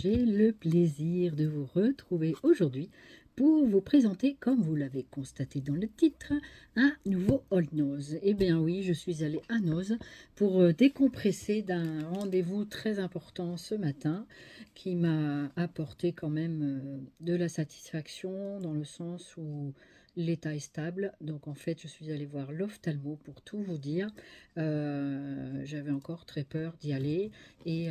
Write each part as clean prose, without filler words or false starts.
j'ai le plaisir de vous retrouver aujourd'hui pour vous présenter, comme vous l'avez constaté dans le titre, un nouveau All Nose. Eh bien oui, je suis allée à Nose pour décompresser d'un rendez-vous très important ce matin qui m'a apporté quand même de la satisfaction dans le sens où l'état est stable. Donc en fait, je suis allée voir l'ophtalmo pour tout vous dire. J'avais encore très peur d'y aller et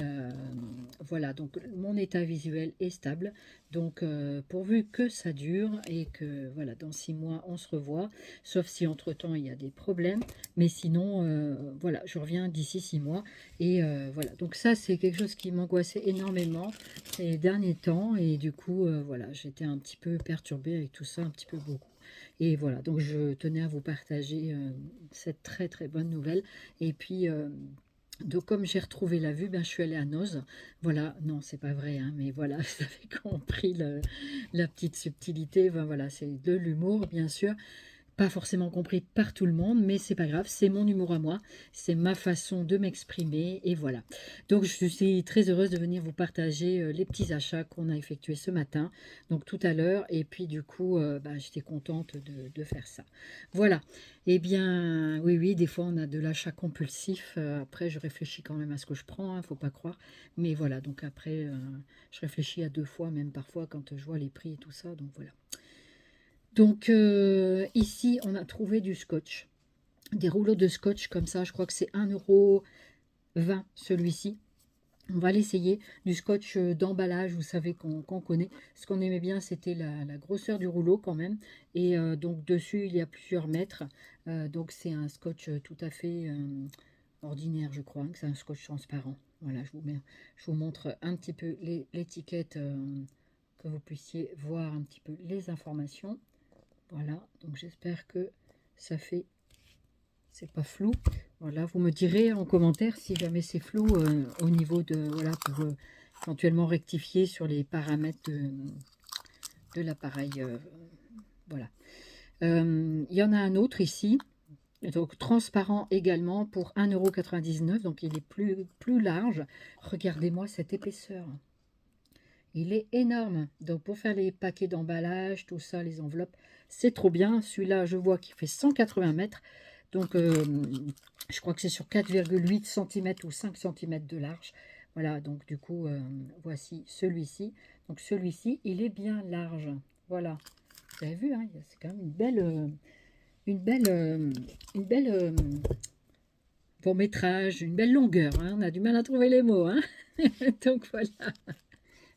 voilà, donc mon état visuel est stable. Donc pourvu que ça dure et que voilà, dans 6 mois on se revoit, sauf si entre-temps il y a des problèmes, mais sinon voilà, je reviens d'ici 6 mois et voilà, donc ça c'est quelque chose qui m'angoissait énormément ces derniers temps et du coup voilà, j'étais un petit peu perturbée avec tout ça, un petit peu beaucoup. Et voilà, donc je tenais à vous partager cette très très bonne nouvelle. Et puis, donc comme j'ai retrouvé la vue, ben, je suis allée à Noz. Voilà, non, c'est pas vrai, hein, mais voilà, vous avez compris la petite subtilité. Ben, voilà, c'est de l'humour, bien sûr. Pas forcément compris par tout le monde, mais c'est pas grave, c'est mon humour à moi, c'est ma façon de m'exprimer, et voilà. Donc je suis très heureuse de venir vous partager les petits achats qu'on a effectués ce matin, donc tout à l'heure, et puis du coup, bah, j'étais contente de faire ça. Voilà, eh bien, oui, oui, des fois on a de l'achat compulsif, après je réfléchis quand même à ce que je prends, hein, faut pas croire, mais voilà, donc après, je réfléchis à 2 fois, même parfois, quand je vois les prix et tout ça, donc voilà. Donc ici, on a trouvé du scotch, des rouleaux de scotch comme ça, je crois que c'est 1,20 € celui-ci. On va l'essayer, du scotch d'emballage, vous savez qu'on connaît. Ce qu'on aimait bien, c'était la grosseur du rouleau quand même. Et donc dessus, il y a plusieurs mètres. Donc c'est un scotch tout à fait ordinaire, je crois, hein, que c'est un scotch transparent. Voilà, je vous montre un petit peu l'étiquette, que vous puissiez voir un petit peu les informations. Voilà, donc j'espère que ça fait, c'est pas flou. Voilà, vous me direz en commentaire si jamais c'est flou au niveau de, voilà, pour éventuellement rectifier sur les paramètres de l'appareil. Voilà. Il y en a un autre ici, donc transparent également pour 1,99 €, donc il est plus large. Regardez-moi cette épaisseur. Il est énorme. Donc pour faire les paquets d'emballage, tout ça, les enveloppes, c'est trop bien. Celui-là, je vois qu'il fait 180 mètres. Donc je crois que c'est sur 4,8 cm ou 5 cm de large. Voilà, donc du coup, voici celui-ci. Donc celui-ci, il est bien large. Voilà. Vous avez vu, hein, c'est quand même une belle bon métrage, une belle longueur, hein. On a du mal à trouver les mots, hein. Donc voilà.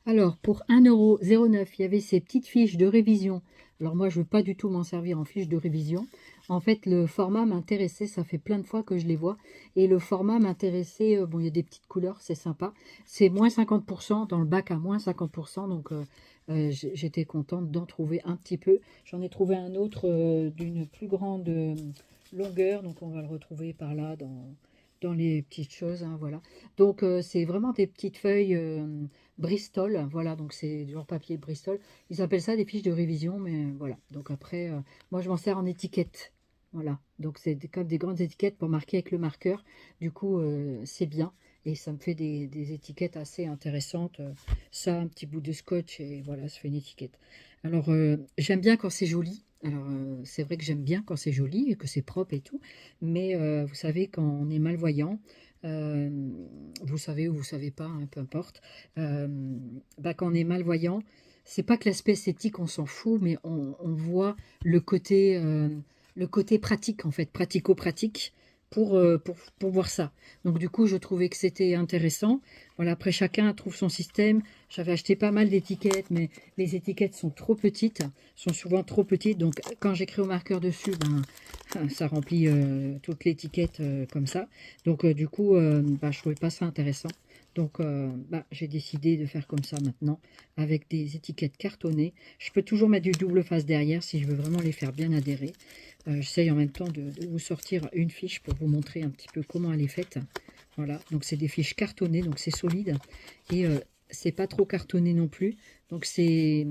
Alors, pour 1,09 €, il y avait ces petites fiches de révision. Alors moi, je ne veux pas du tout m'en servir en fiche de révision. En fait, le format m'intéressait, ça fait plein de fois que je les vois. Et le format m'intéressait, bon, il y a des petites couleurs, c'est sympa. C'est moins 50%, dans le bac à moins 50%, donc j'étais contente d'en trouver un petit peu. J'en ai trouvé un autre d'une plus grande longueur, donc on va le retrouver par là dans les petites choses, hein, voilà. Donc c'est vraiment des petites feuilles Bristol, voilà, donc c'est du genre papier Bristol. Ils appellent ça des fiches de révision, mais voilà. Donc après, moi je m'en sers en étiquette, voilà. Donc c'est comme des grandes étiquettes pour marquer avec le marqueur. Du coup, c'est bien et ça me fait des étiquettes assez intéressantes. Ça, un petit bout de scotch et voilà, ça fait une étiquette. Alors j'aime bien quand c'est joli. Alors c'est vrai que j'aime bien quand c'est joli et que c'est propre et tout, mais vous savez quand on est malvoyant, euh, vous savez ou vous savez pas, hein, peu importe. euh, Bah, quand on est malvoyant, c'est pas que l'aspect esthétique, on s'en fout, mais on voit le côté pratique, en fait, pratico-pratique, pour voir ça. Donc, du coup, je trouvais que c'était intéressant. Voilà, après, chacun trouve son système. J'avais acheté pas mal d'étiquettes, mais les étiquettes sont trop petites, sont souvent trop petites. Donc, quand j'écris au marqueur dessus, ben, ça remplit toute l'étiquette comme ça. Donc, du coup, bah, je trouvais pas ça intéressant. Donc, bah, j'ai décidé de faire comme ça maintenant, avec des étiquettes cartonnées. Je peux toujours mettre du double face derrière si je veux vraiment les faire bien adhérer. J'essaye en même temps de vous sortir une fiche pour vous montrer un petit peu comment elle est faite. Voilà, donc c'est des fiches cartonnées, donc c'est solide. Et c'est pas trop cartonné non plus. Donc c'est...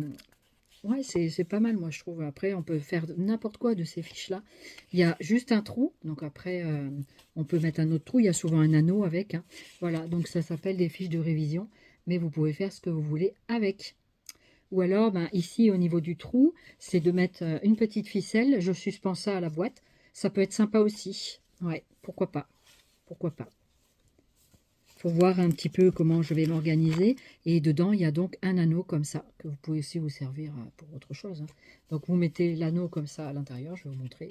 Ouais, c'est pas mal, moi, je trouve. Après, on peut faire n'importe quoi de ces fiches-là. Il y a juste un trou. Donc après, on peut mettre un autre trou. Il y a souvent un anneau avec, hein. Voilà, donc ça s'appelle des fiches de révision. mais vous pouvez faire ce que vous voulez avec. Ou alors, ben, ici, au niveau du trou, c'est de mettre une petite ficelle. Je suspends ça à la boîte. Ça peut être sympa aussi. Ouais, pourquoi pas. Pourquoi pas. Faut voir un petit peu comment je vais m'organiser. Et dedans, il y a donc un anneau comme ça, que vous pouvez aussi vous servir pour autre chose. Hein. Donc, vous mettez l'anneau comme ça à l'intérieur. Je vais vous montrer.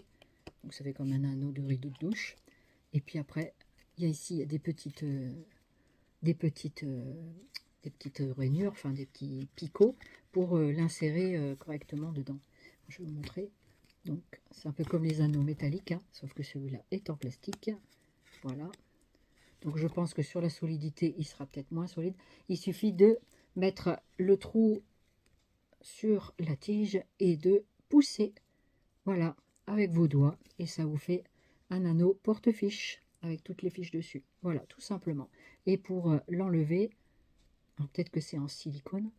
Donc, ça fait comme un anneau de rideau de douche. Et puis après, il y a ici des petites rainures, enfin des petits picots pour l'insérer correctement dedans. Je vais vous montrer. Donc, c'est un peu comme les anneaux métalliques, hein, sauf que celui-là est en plastique. Voilà. Donc, je pense que sur la solidité, il sera peut-être moins solide. Il suffit de mettre le trou sur la tige et de pousser, voilà, avec vos doigts. Et ça vous fait un anneau porte-fiche avec toutes les fiches dessus. Voilà, tout simplement. Et pour l'enlever, peut-être que c'est en silicone.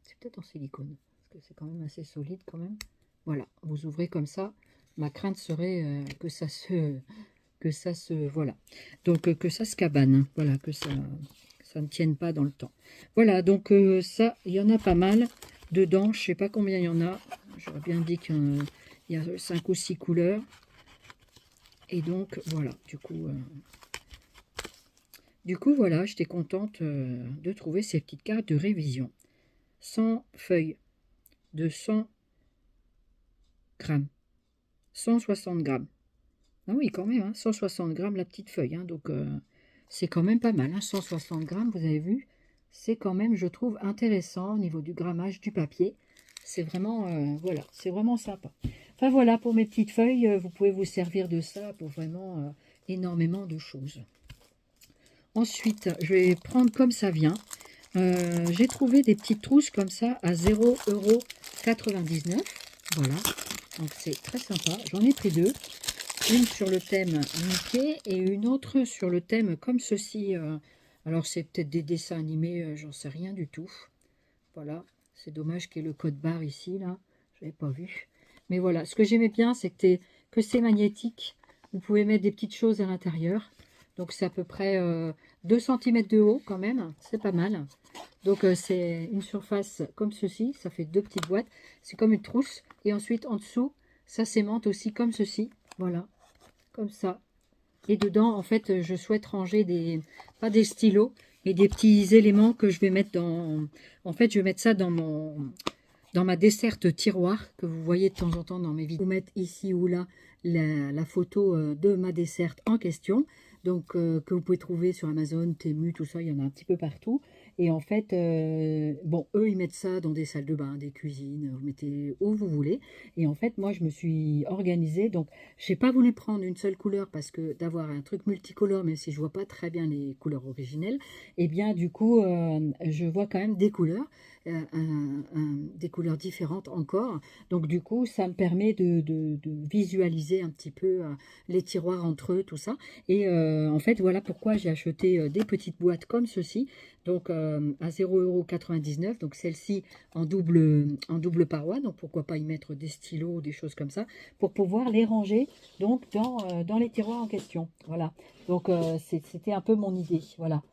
C'est peut-être en silicone, parce que c'est quand même assez solide quand même. Voilà, vous ouvrez comme ça. Ma crainte serait que ça se, voilà. Donc que ça se cabane, voilà, que ça ne tienne pas dans le temps. Voilà, donc ça, il y en a pas mal dedans. Je sais pas combien il y en a. J'aurais bien dit qu'il y a 5 ou 6 couleurs. Et donc voilà, du coup voilà, j'étais contente de trouver ces petites cartes de révision. 100 feuilles de 100 grammes. 160 grammes. Ah oui, quand même, hein, 160 grammes la petite feuille. Hein, donc, c'est quand même pas mal. Hein, 160 grammes, vous avez vu. C'est quand même, je trouve, intéressant au niveau du grammage du papier. C'est vraiment, voilà, c'est vraiment sympa. Enfin, voilà, pour mes petites feuilles, vous pouvez vous servir de ça pour vraiment énormément de choses. Ensuite, je vais prendre comme ça vient. J'ai trouvé des petites trousses comme ça à 0,99 €. Voilà, donc c'est très sympa. J'en ai pris deux. Une sur le thème Mickey et une autre sur le thème comme ceci. Alors c'est peut-être des dessins animés, j'en sais rien du tout. Voilà, c'est dommage qu'il y ait le code barre ici, là. Je n'avais pas vu. Mais voilà, ce que j'aimais bien, c'est que c'est magnétique. Vous pouvez mettre des petites choses à l'intérieur. Donc c'est à peu près 2 cm de haut quand même. C'est pas mal. Donc c'est une surface comme ceci. Ça fait deux petites boîtes. C'est comme une trousse. Et ensuite en dessous, ça s'aimante aussi comme ceci. Voilà, comme ça. Et dedans, en fait, je souhaite ranger pas des stylos, mais des petits éléments que je vais mettre dans... En fait, je vais mettre ça dans ma desserte tiroir, que vous voyez de temps en temps dans mes vidéos. Vous mettre ici ou là la photo de ma desserte en question. Donc, que vous pouvez trouver sur Amazon, Temu, tout ça, il y en a un petit peu partout. Et en fait, bon, eux, ils mettent ça dans des salles de bain, des cuisines, vous mettez où vous voulez. Et en fait, moi, je me suis organisée. Donc, j'ai pas voulu prendre une seule couleur parce que d'avoir un truc multicolore, même si je vois pas très bien les couleurs originelles, et bien, du coup, je vois quand même des couleurs. Des couleurs différentes encore. Donc du coup, ça me permet de visualiser un petit peu les tiroirs entre eux, tout ça. Et en fait, voilà pourquoi j'ai acheté des petites boîtes comme ceci. Donc à 0,99 €. Donc celle-ci en double paroi. Donc pourquoi pas y mettre des stylos, des choses comme ça, pour pouvoir les ranger donc dans les tiroirs en question. Voilà. Donc c'était un peu mon idée. Voilà.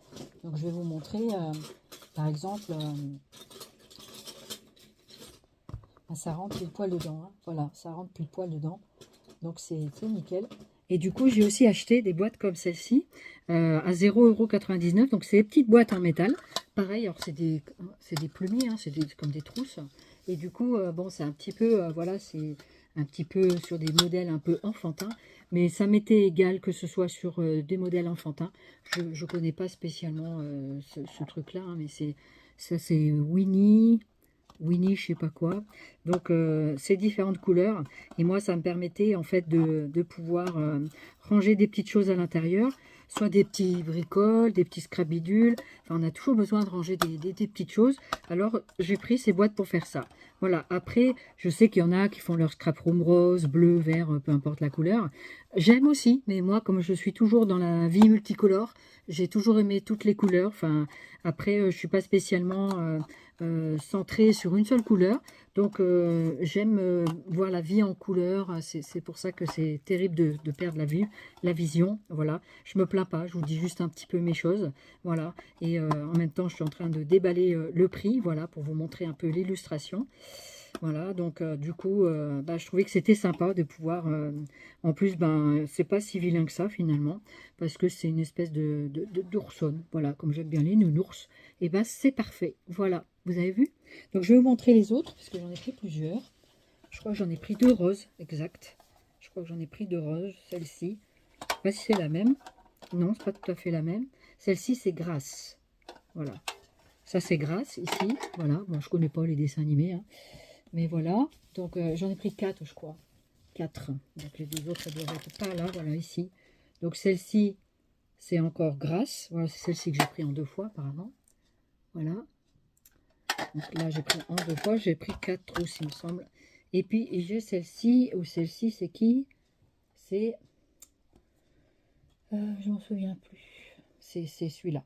Donc je vais vous montrer, par exemple, ça rentre pile poil dedans. Hein. Voilà, ça rentre pile poil dedans. Donc c'est nickel. Et du coup, j'ai aussi acheté des boîtes comme celle-ci à 0,99 €. Donc c'est des petites boîtes en métal. Pareil, alors c'est des plumiers, hein, c'est comme des trousses. Et du coup, bon, c'est un petit peu, voilà, c'est un petit peu sur des modèles un peu enfantins. Mais ça m'était égal que ce soit sur des modèles enfantins. Je ne connais pas spécialement ce truc-là, hein, mais ça c'est Winnie, je sais pas quoi. Donc c'est différentes couleurs. Et moi, ça me permettait en fait de pouvoir ranger des petites choses à l'intérieur. Soit des petits bricoles, des petits scrabidules. Enfin, on a toujours besoin de ranger des petites choses. Alors, j'ai pris ces boîtes pour faire ça. Voilà. Après, je sais qu'il y en a qui font leur scrap room rose, bleu, vert, peu importe la couleur. J'aime aussi. Mais moi, comme je suis toujours dans la vie multicolore, j'ai toujours aimé toutes les couleurs. Enfin, après, je suis pas spécialement centrée sur une seule couleur. Donc, j'aime voir la vie en couleur. C'est pour ça que c'est terrible de perdre la vision. Voilà, je me plains pas. Je vous dis juste un petit peu mes choses. Voilà, et en même temps, je suis en train de déballer le prix. Voilà, pour vous montrer un peu l'illustration. Voilà, donc du coup, je trouvais que c'était sympa de pouvoir... en plus, c'est pas si vilain que ça, finalement, parce que c'est une espèce d'oursonne. Voilà, comme j'aime bien les nounours. Et c'est parfait. Voilà, vous avez vu? Donc, je vais vous montrer les autres, parce que j'en ai pris plusieurs. Je crois que j'en ai pris 2 roses, exact. Je crois que j'en ai pris 2 roses, celle-ci. Je sais pas si c'est la même. Non, c'est pas tout à fait la même. Celle-ci, c'est Grâce. Voilà. Ça, c'est Grâce, ici. Voilà, bon, je connais pas les dessins animés, hein. Mais voilà, donc j'en ai pris 4, je crois. 4. Donc les 2 autres, elles doivent être pas là, voilà, ici. Donc celle-ci, c'est encore Grâce. Voilà, c'est celle-ci que j'ai pris en 2 fois, apparemment. Voilà. Donc là, j'ai pris en 2 fois. J'ai pris 4 trousses, il me semble. Et puis, j'ai celle-ci, ou celle-ci, c'est qui? C'est... je m'en souviens plus. C'est celui-là.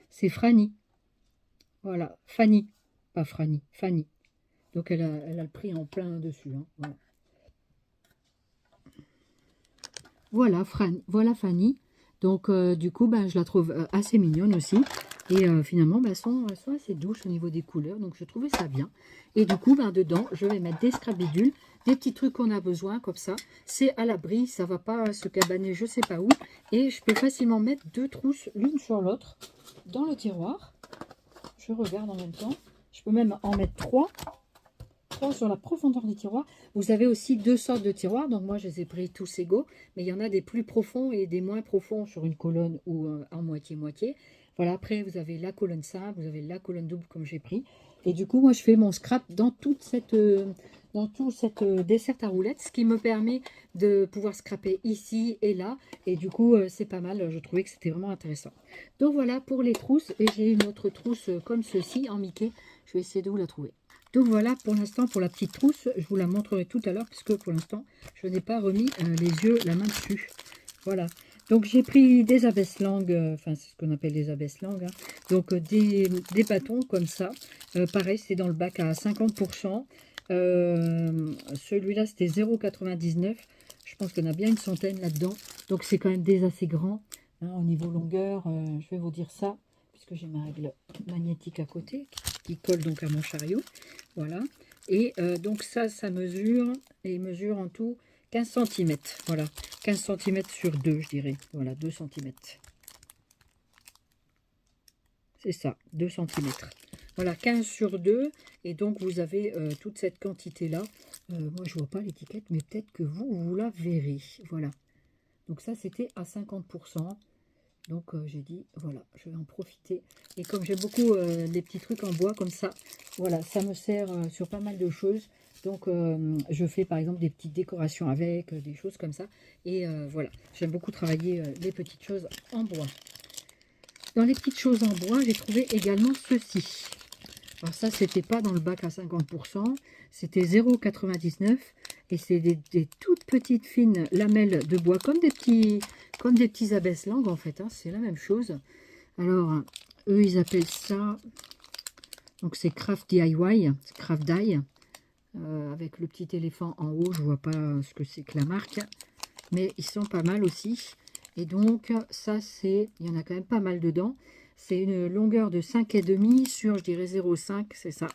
C'est Franny. Voilà, Fanny. Pas Franny, Fanny. Donc elle a le prix en plein dessus. Hein. Voilà Fanny. Donc du coup, je la trouve assez mignonne aussi. Et finalement, elles sont assez douces au niveau des couleurs. Donc je trouvais ça bien. Et du coup, dedans, je vais mettre des scrabidules, des petits trucs qu'on a besoin comme ça. C'est à l'abri, ça va pas se cabaner je sais pas où. Et je peux facilement mettre 2 trousses l'une sur l'autre dans le tiroir. Je regarde en même temps. Je peux même en mettre 3 sur la profondeur du tiroir. Vous avez aussi 2 sortes de tiroirs, donc moi je les ai pris tous égaux, mais il y en a des plus profonds et des moins profonds sur une colonne ou en moitié-moitié. Voilà, après vous avez la colonne simple, vous avez la colonne double comme j'ai pris. Et du coup, moi je fais mon scrap dans tout cette dessert à roulettes, ce qui me permet de pouvoir scraper ici et là. Et du coup, c'est pas mal, je trouvais que c'était vraiment intéressant. Donc voilà pour les trousses, et j'ai une autre trousse comme ceci en Mickey. Je vais essayer de vous la trouver. Donc voilà pour l'instant pour la petite trousse, je vous la montrerai tout à l'heure puisque pour l'instant je n'ai pas remis la main dessus. Voilà, donc j'ai pris des abaisse-langues, enfin c'est ce qu'on appelle des abaisse-langues, hein. Donc des bâtons comme ça, pareil c'est dans le bac à 50%, celui-là c'était 0,99, je pense qu'on a bien une centaine là-dedans, donc c'est quand même des assez grands, hein, au niveau longueur, je vais vous dire ça, puisque j'ai ma règle magnétique à côté qui colle donc à mon chariot. Voilà. Et donc ça mesure, et il mesure en tout 15 cm. Voilà. 15 cm sur 2, je dirais. Voilà, 2 cm. C'est ça, 2 cm. Voilà, 15 sur 2. Et donc vous avez toute cette quantité-là. Moi, je ne vois pas l'étiquette, mais peut-être que vous la verrez. Voilà. Donc ça, c'était à 50%. Donc j'ai dit, voilà, je vais en profiter. Et comme j'aime beaucoup les petits trucs en bois comme ça, voilà, ça me sert sur pas mal de choses. Donc je fais par exemple des petites décorations avec, des choses comme ça. Et voilà, j'aime beaucoup travailler les petites choses en bois. Dans les petites choses en bois, j'ai trouvé également ceci. Alors ça, c'était pas dans le bac à 50%, c'était 0,99 et c'est des toutes petites fines lamelles de bois, comme des petits abaisse-langues en fait, hein, c'est la même chose. Alors, eux, ils appellent ça, donc c'est Craft DIY, Craft Die, avec le petit éléphant en haut, je vois pas ce que c'est que la marque, mais ils sont pas mal aussi. Et donc, ça, il y en a quand même pas mal dedans. C'est une longueur de 5,5 sur, je dirais, 0,5, c'est ça.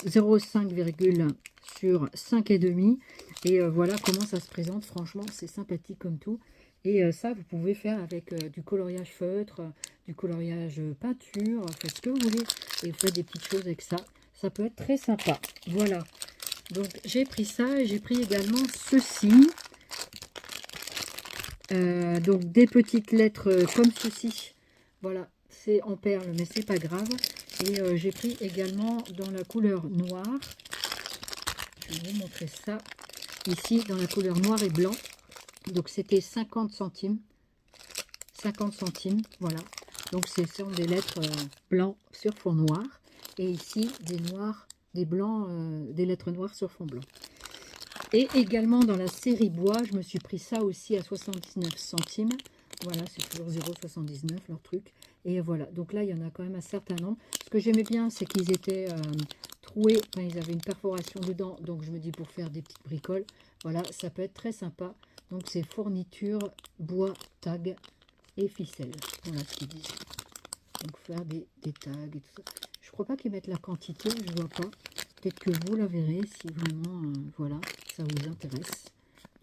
0,5 sur 5,5. Et voilà comment ça se présente. Franchement, c'est sympathique comme tout. Et ça, vous pouvez faire avec du coloriage feutre, du coloriage peinture, faites ce que vous voulez. Et vous faites des petites choses avec ça. Ça peut être très sympa. Voilà. Donc, j'ai pris ça et j'ai pris également ceci. Donc des petites lettres comme ceci, voilà, c'est en perles mais c'est pas grave. Et j'ai pris également dans la couleur noire, je vais vous montrer ça ici, dans la couleur noir et blanc. Donc c'était 50 centimes, voilà. Donc ce sont des lettres blancs sur fond noir, et ici des blancs, des lettres noires sur fond blanc. Et également dans la série bois, je me suis pris ça aussi à 79 centimes. Voilà, c'est toujours 0,79 leur truc. Et voilà, donc là, il y en a quand même un certain nombre. Ce que j'aimais bien, c'est qu'ils étaient troué, enfin, ils avaient une perforation dedans, donc je me dis pour faire des petites bricoles, voilà, ça peut être très sympa. Donc c'est fourniture, bois, tag et ficelle, voilà ce qu'ils disent. Donc faire des tags et tout ça. Je crois pas qu'ils mettent la quantité, je vois pas. Peut-être que vous la verrez si vraiment, voilà, ça vous intéresse.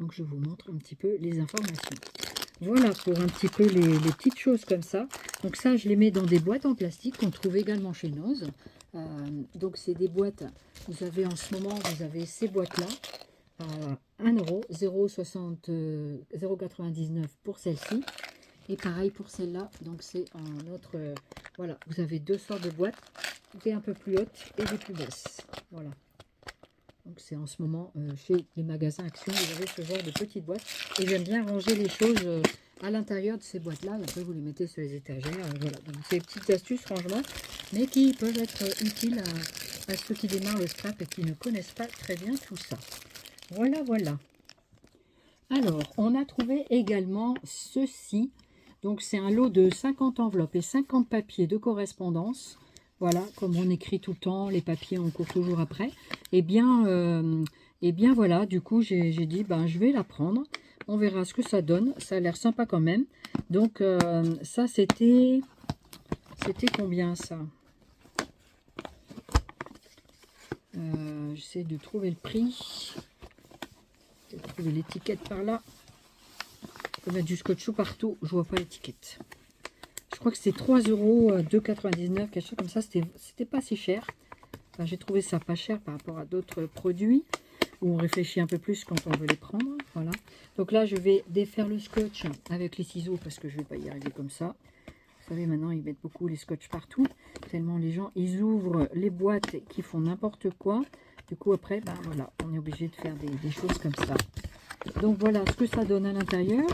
Donc je vous montre un petit peu les informations. Voilà pour un petit peu les petites choses comme ça. Donc ça, je les mets dans des boîtes en plastique qu'on trouve également chez Noz. Donc c'est des boîtes, vous avez en ce moment, vous avez ces boîtes-là à 1 €, 0,99 pour celle-ci. Et pareil pour celle-là, donc c'est un autre, voilà, vous avez deux sortes de boîtes, des un peu plus hautes et des plus basses. Voilà. Donc c'est en ce moment chez les magasins Action, vous avez ce genre de petites boîtes. Et j'aime bien ranger les choses à l'intérieur de ces boîtes-là. Après vous les mettez sur les étagères. Voilà, donc c'est des petites astuces rangement, mais qui peuvent être utiles à ceux qui démarrent le scrap et qui ne connaissent pas très bien tout ça. Voilà, voilà. Alors, on a trouvé également ceci. Donc c'est un lot de 50 enveloppes et 50 papiers de correspondance. Voilà, comme on écrit tout le temps, les papiers on court toujours après. Et bien voilà, du coup j'ai dit, ben, je vais la prendre. On verra ce que ça donne. Ça a l'air sympa quand même. Donc ça c'était combien ça? J'essaie de trouver le prix. Je vais trouver l'étiquette par là. Je peux mettre du scotch partout. Je vois pas l'étiquette. Je crois que c'était 3 €, 2,99 €, quelque chose comme ça. C'était pas si cher. Enfin, j'ai trouvé ça pas cher par rapport à d'autres produits où on réfléchit un peu plus quand on veut les prendre. Voilà. Donc là, je vais défaire le scotch avec les ciseaux parce que je vais pas y arriver comme ça. Vous savez, maintenant, ils mettent beaucoup les scotch partout. Tellement les gens, ils ouvrent les boîtes qui font n'importe quoi. Du coup, après, ben voilà, on est obligé de faire des choses comme ça. Donc voilà ce que ça donne à l'intérieur.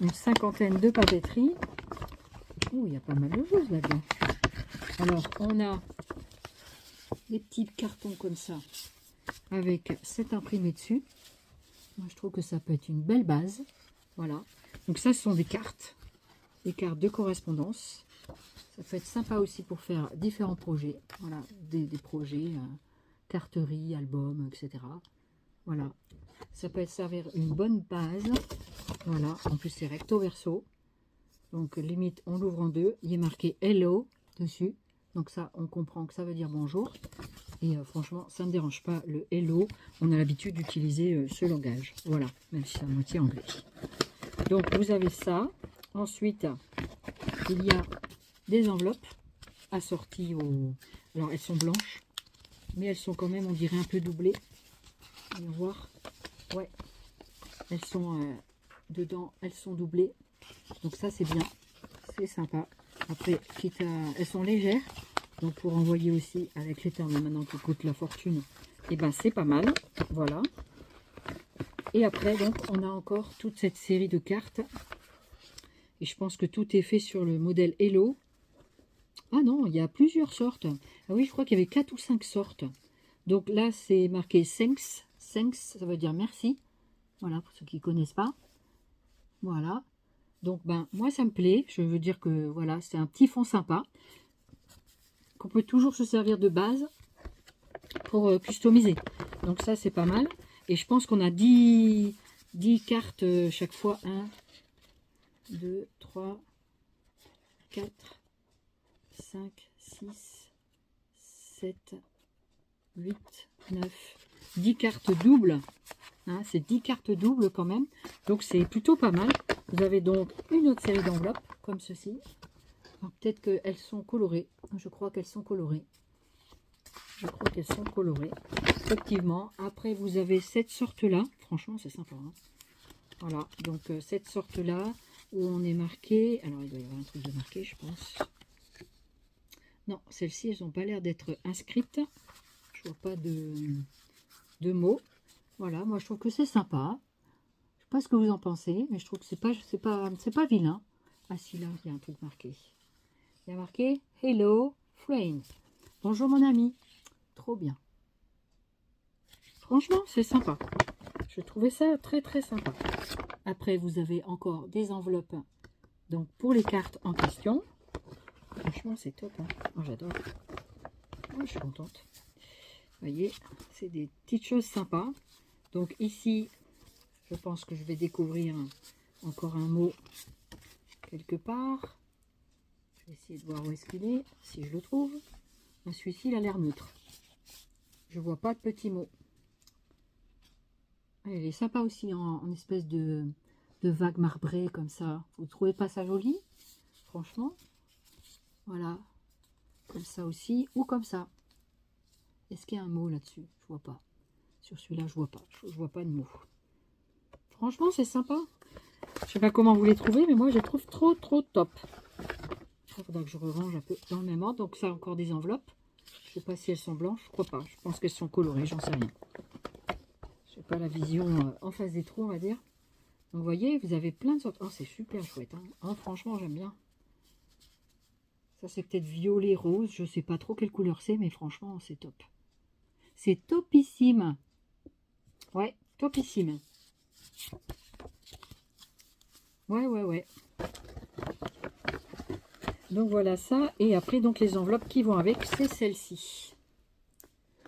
Une cinquantaine de papeteries. Oh, il y a pas mal de choses là-dedans. Alors, on a des petits cartons comme ça, avec cet imprimé dessus. Moi, je trouve que ça peut être une belle base. Voilà. Donc ça, ce sont des cartes de correspondance. Ça peut être sympa aussi pour faire différents projets. Voilà, des projets, carterie, album, etc. Voilà. Ça peut servir une bonne base. Voilà. En plus, c'est recto verso. Donc, limite, on l'ouvre en deux. Il est marqué Hello dessus. Donc, ça, on comprend que ça veut dire bonjour. Et franchement, ça ne me dérange pas le Hello. On a l'habitude d'utiliser ce langage. Voilà, même si c'est à moitié anglais. Donc, vous avez ça. Ensuite, il y a des enveloppes assorties au... Alors, elles sont blanches, mais elles sont quand même, on dirait, un peu doublées. On va voir. Ouais, elles sont dedans, elles sont doublées. Donc ça, c'est bien. C'est sympa. Après, elles sont légères. Donc, pour envoyer aussi avec les termes maintenant qui coûtent la fortune, et ben c'est pas mal. Voilà. Et après, donc, on a encore toute cette série de cartes. Et je pense que tout est fait sur le modèle Hello. Ah non, il y a plusieurs sortes. Ah oui, je crois qu'il y avait 4 ou 5 sortes. Donc là, c'est marqué thanks. Thanks, ça veut dire merci. Voilà, pour ceux qui ne connaissent pas. Voilà. Donc, ben, moi, ça me plaît. Je veux dire que, voilà, c'est un petit fond sympa. Qu'on peut toujours se servir de base pour customiser. Donc, ça, c'est pas mal. Et je pense qu'on a 10 cartes chaque fois. 1, 2, 3, 4, 5, 6, 7, 8, 9, 10 cartes doubles. Hein, c'est 10 cartes doubles quand même. Donc, c'est plutôt pas mal. Vous avez donc une autre série d'enveloppes comme ceci. Peut-être qu'elles sont colorées. Je crois qu'elles sont colorées. Je crois qu'elles sont colorées. Effectivement. Après, vous avez cette sorte-là. Franchement, c'est sympa. Hein. Voilà. Donc, cette sorte-là où on est marqué. Alors, il doit y avoir un truc de marqué, je pense. Non, celles-ci, elles n'ont pas l'air d'être inscrites. Je vois pas de mots. Voilà. Moi, je trouve que c'est sympa. Je sais pas ce que vous en pensez, mais je trouve que c'est pas vilain. Ah si, là, il y a un truc marqué. Il y a marqué « Hello, friend ». Bonjour, mon ami. Trop bien. Franchement, c'est sympa. Je trouvais ça très, très sympa. Après, vous avez encore des enveloppes donc pour les cartes en question. Franchement, c'est top. Hein. Oh, j'adore. Oh, je suis contente. voyez, c'est des petites choses sympas. Donc ici, je pense que je vais découvrir encore un mot quelque part. Je vais essayer de voir où est-ce qu'il est, si je le trouve. Celui-ci, il a l'air neutre. Je vois pas de petits mots. Il est sympa aussi en espèce de vague marbrée comme ça. Vous trouvez pas ça joli? Franchement. Voilà. Comme ça aussi. Ou comme ça. Est-ce qu'il y a un mot là-dessus? Je vois pas. Sur celui-là, je vois pas. Je vois pas de mot. Franchement, c'est sympa. Je sais pas comment vous les trouvez, mais moi, je les trouve trop top. Il faudra que je range un peu dans le même ordre. Donc ça, encore des enveloppes. Je sais pas si elles sont blanches. Je crois pas. Je pense qu'elles sont colorées. J'en sais rien. Je sais pas la vision en face des trous, on va dire. Donc, vous voyez, vous avez plein de sortes. Oh, c'est super chouette. Hein. Oh, franchement, j'aime bien. Ça, c'est peut-être violet, rose. Je sais pas trop quelle couleur c'est, mais franchement, c'est top. C'est topissime. Ouais, topissime. Ouais. Donc, voilà ça. Et après, donc, les enveloppes qui vont avec, c'est celle-ci.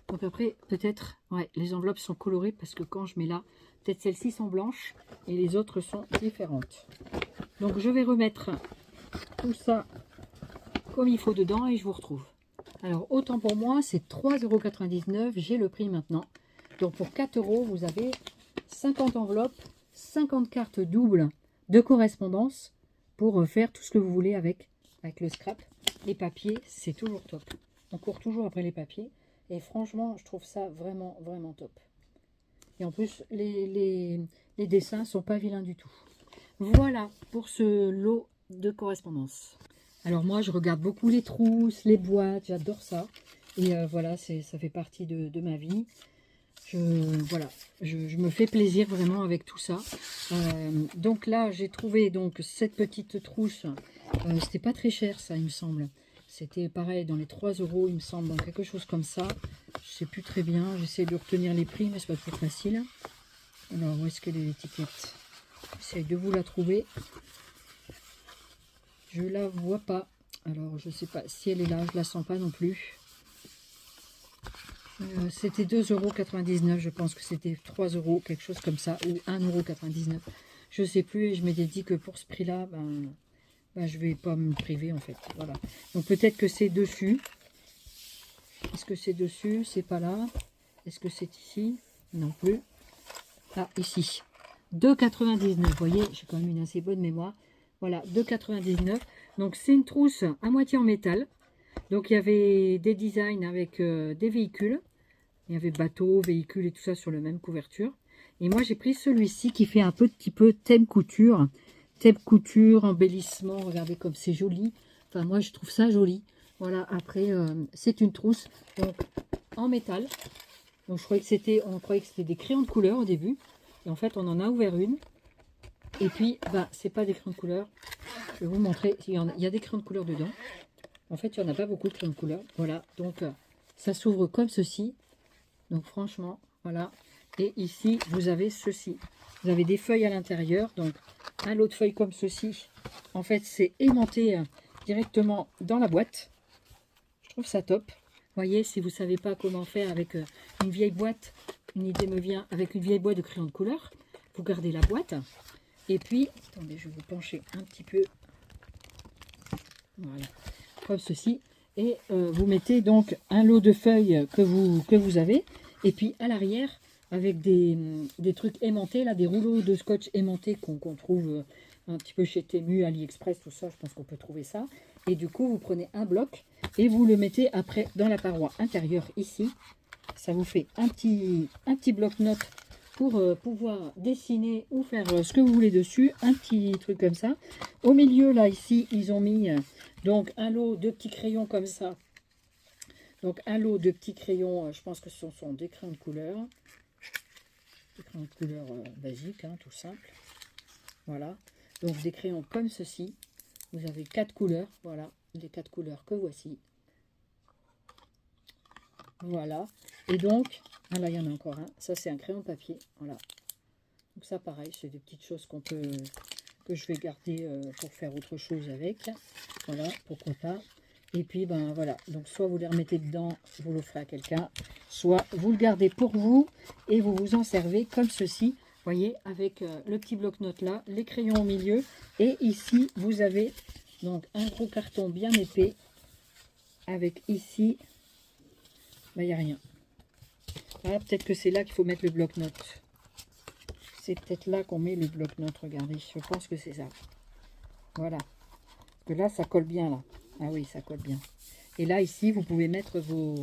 Donc, après, peut-être, ouais, les enveloppes sont colorées parce que quand je mets là, peut-être celles-ci sont blanches et les autres sont différentes. Donc, je vais remettre tout ça comme il faut dedans et je vous retrouve. Alors, autant pour moi, c'est 3,99 €. J'ai le prix maintenant. Donc, pour 4 €, vous avez 50 enveloppes, 50 cartes doubles de correspondance pour faire tout ce que vous voulez avec le scrap. Les papiers, c'est toujours top. On court toujours après les papiers. Et franchement, je trouve ça vraiment top. Et en plus, les dessins sont pas vilains du tout. Voilà pour ce lot de correspondance. Alors moi, je regarde beaucoup les trousses, les boîtes, j'adore ça. Et voilà, ça fait partie de ma vie. Voilà, je me fais plaisir vraiment avec tout ça. Donc là, j'ai trouvé donc cette petite trousse. C'était pas très cher, ça, il me semble. C'était pareil, dans les 3 €, il me semble, dans quelque chose comme ça. Je sais plus très bien. J'essaie de retenir les prix, mais c'est pas toujours facile. Alors, où est-ce qu'elle est l'étiquette? J'essaie de vous la trouver. Je la vois pas. Alors, je sais pas si elle est là. Je la sens pas non plus. C'était 2,99 €. Je pense que c'était 3 €, quelque chose comme ça. Ou 1,99 €. Je sais plus. Et je m'étais dit que pour ce prix-là, je vais pas me priver en fait. Voilà. Donc peut-être que c'est dessus. Est-ce que c'est dessus? C'est pas là. Est-ce que c'est ici? Non plus. Ah, ici. 2,99 €. Vous voyez, j'ai quand même une assez bonne mémoire. Voilà, 2,99 €. Donc c'est une trousse à moitié en métal. Donc il y avait des designs avec des véhicules. Il y avait bateau, véhicule et tout ça sur la même couverture. Et moi j'ai pris celui-ci qui fait un petit peu thème couture. Thème couture, embellissement. Regardez comme c'est joli. Enfin moi je trouve ça joli. Voilà, après c'est une trousse donc en métal. Donc on croyait que c'était des crayons de couleur au début. Et en fait on en a ouvert une. Et puis c'est pas des crayons de couleur. Je vais vous montrer. Il y a des crayons de couleur dedans. En fait il n'y en a pas beaucoup de crayons de couleur. Voilà, donc ça s'ouvre comme ceci. Donc franchement, voilà. Et ici, vous avez ceci. Vous avez des feuilles à l'intérieur. Donc, un lot de feuilles comme ceci. En fait, c'est aimanté directement dans la boîte. Je trouve ça top. Vous voyez, si vous ne savez pas comment faire avec une vieille boîte, une idée me vient avec une vieille boîte de crayons de couleur. Vous gardez la boîte. Et puis, attendez, je vais vous pencher un petit peu. Voilà. Comme ceci. Et vous mettez donc un lot de feuilles que vous avez. Et puis à l'arrière, avec des trucs aimantés, là, des rouleaux de scotch aimantés qu'on trouve un petit peu chez Temu, AliExpress, tout ça, je pense qu'on peut trouver ça. Et du coup, vous prenez un bloc et vous le mettez après dans la paroi intérieure ici. Ça vous fait un petit bloc-notes pour pouvoir dessiner ou faire ce que vous voulez dessus. Un petit truc comme ça. Au milieu, là, ici, ils ont mis donc un lot de petits crayons comme ça. Donc un lot de petits crayons, je pense que ce sont des crayons de couleur. Des crayons de couleur basiques, hein, tout simple. Voilà. Donc des crayons comme ceci. Vous avez 4 couleurs. Voilà. Les 4 couleurs que voici. Voilà. Et donc, là il y en a encore un. Ça c'est un crayon de papier. Voilà. Donc ça pareil, c'est des petites choses que je vais garder pour faire autre chose avec. Voilà, pourquoi pas. Et puis, ben voilà. Donc, soit vous les remettez dedans, vous l'offrez à quelqu'un, soit vous le gardez pour vous et vous vous en servez comme ceci. Vous voyez, avec le petit bloc-notes là, les crayons au milieu. Et ici, vous avez donc un gros carton bien épais. Avec ici, ben, il n'y a rien. Ah, peut-être que c'est là qu'il faut mettre le bloc-notes. C'est peut-être là qu'on met le bloc-notes. Regardez, je pense que c'est ça. Voilà. Parce que là, ça colle bien là. Ah oui, ça colle bien. Et là, ici, vous pouvez mettre vos...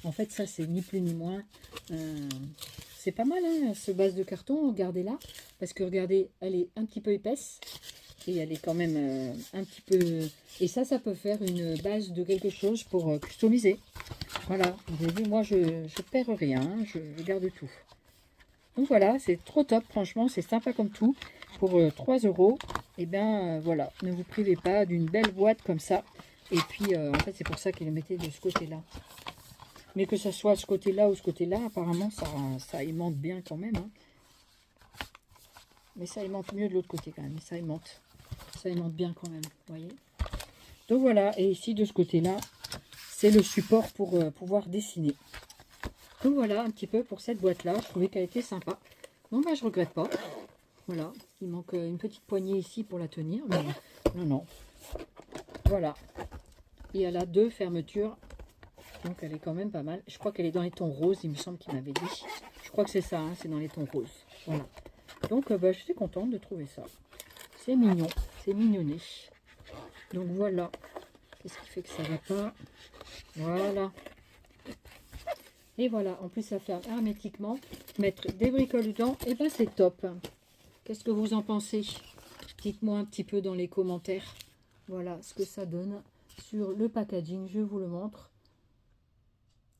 En fait, ça, c'est ni plus ni moins. C'est pas mal, hein, ce base de carton. Regardez-la. Parce que, regardez, elle est un petit peu épaisse. Et elle est quand même un petit peu... Et ça peut faire une base de quelque chose pour customiser. Voilà. Vous avez vu, moi, je perds rien. Hein, je garde tout. Donc, voilà, c'est trop top. Franchement, c'est sympa comme tout. Pour 3 €, et bien, voilà. Ne vous privez pas d'une belle boîte comme ça. Et puis, en fait, c'est pour ça qu'ils le mettaient de ce côté-là. Mais que ce soit ce côté-là ou ce côté-là, apparemment, ça aimante bien quand même. Hein. Mais ça aimante mieux de l'autre côté quand même. Ça aimante bien quand même, vous voyez. Donc voilà, et ici, de ce côté-là, c'est le support pour pouvoir dessiner. Donc voilà, un petit peu pour cette boîte-là. Je trouvais qu'elle était sympa. Donc, bah, je regrette pas. Voilà, il manque une petite poignée ici pour la tenir. Mais non, non. Voilà. Et elle a 2 fermetures. Donc elle est quand même pas mal. Je crois qu'elle est dans les tons roses, il me semble qu'il m'avait dit. Je crois que c'est ça, hein, c'est dans les tons roses. Voilà. Donc bah, je suis contente de trouver ça. C'est mignon, c'est mignonné. Donc voilà. Qu'est-ce qui fait que ça va pas? Voilà. Et voilà, en plus ça ferme hermétiquement. Mettre des bricoles dedans, et ben c'est top. Qu'est-ce que vous en pensez? Dites-moi un petit peu dans les commentaires. Voilà ce que ça donne sur le packaging. Je vous le montre.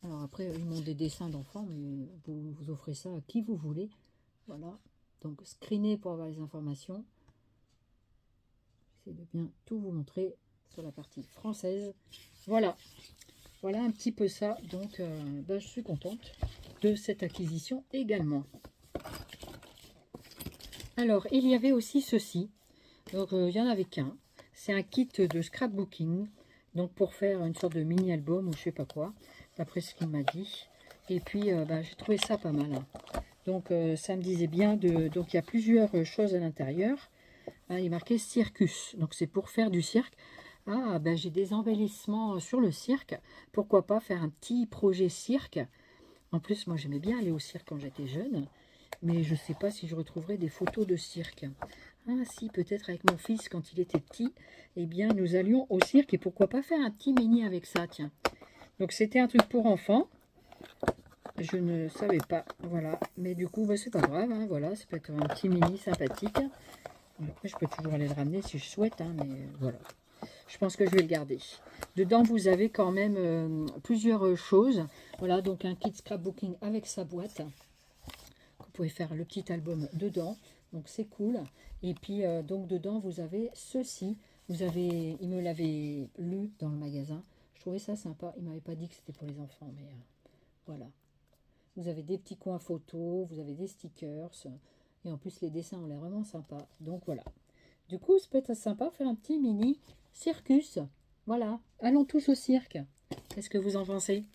Alors après, ils montrent des dessins d'enfants, mais vous offrez ça à qui vous voulez. Voilà. Donc, screenez pour avoir les informations. J'essaie de bien tout vous montrer sur la partie française. Voilà. Voilà un petit peu ça. Donc, je suis contente de cette acquisition également. Alors, il y avait aussi ceci. Donc, il n'y en avait qu'un. C'est un kit de scrapbooking. Donc, pour faire une sorte de mini-album ou je sais pas quoi. D'après ce qu'il m'a dit. Et puis, j'ai trouvé ça pas mal. Hein. Donc, ça me disait bien de... Donc, il y a plusieurs choses à l'intérieur. Hein, il est marqué circus. Donc, c'est pour faire du cirque. Ah, j'ai des embellissements sur le cirque. Pourquoi pas faire un petit projet cirque. En plus, moi, j'aimais bien aller au cirque quand j'étais jeune. Mais je ne sais pas si je retrouverai des photos de cirque. Ah, si, peut-être avec mon fils quand il était petit. Eh bien, nous allions au cirque. Et pourquoi pas faire un petit mini avec ça, tiens. Donc, c'était un truc pour enfants. Je ne savais pas, voilà. Mais du coup, c'est pas grave, hein, voilà. Ça peut être un petit mini sympathique. Après, je peux toujours aller le ramener si je souhaite, hein, mais voilà. Je pense que je vais le garder. Dedans, vous avez quand même plusieurs choses. Voilà, donc un kit scrapbooking avec sa boîte. Vous pouvez faire le petit album dedans. Donc, c'est cool. Et puis, donc, dedans, vous avez ceci. Il me l'avait lu dans le magasin. Je trouvais ça sympa. Il ne m'avait pas dit que c'était pour les enfants, mais voilà. Vous avez des petits coins photos, vous avez des stickers. Et en plus, les dessins ont l'air vraiment sympas. Donc voilà. Du coup, ça peut être sympa faire un petit mini circus. Voilà. Allons tous au cirque. Qu'est-ce que vous en pensez?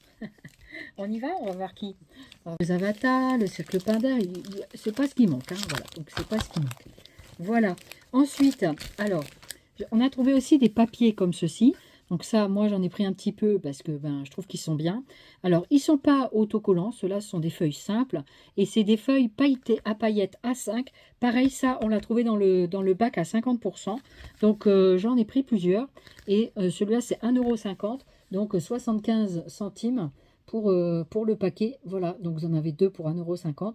On y va? On va voir qui? Alors, les avatars, le cirque Panda, c'est pas ce qui manque. Hein, voilà. Donc, c'est pas ce qui manque. Voilà. Ensuite, alors, on a trouvé aussi des papiers comme ceci. Donc ça, moi, j'en ai pris un petit peu parce que je trouve qu'ils sont bien. Alors, ils ne sont pas autocollants. Ceux-là sont des feuilles simples. Et c'est des feuilles pailletées à paillettes A5. Pareil, ça, on l'a trouvé dans le bac à 50%. Donc, j'en ai pris plusieurs. Et celui-là, c'est 1,50 €. Donc, 75 centimes pour le paquet. Voilà, donc vous en avez deux pour 1,50 €.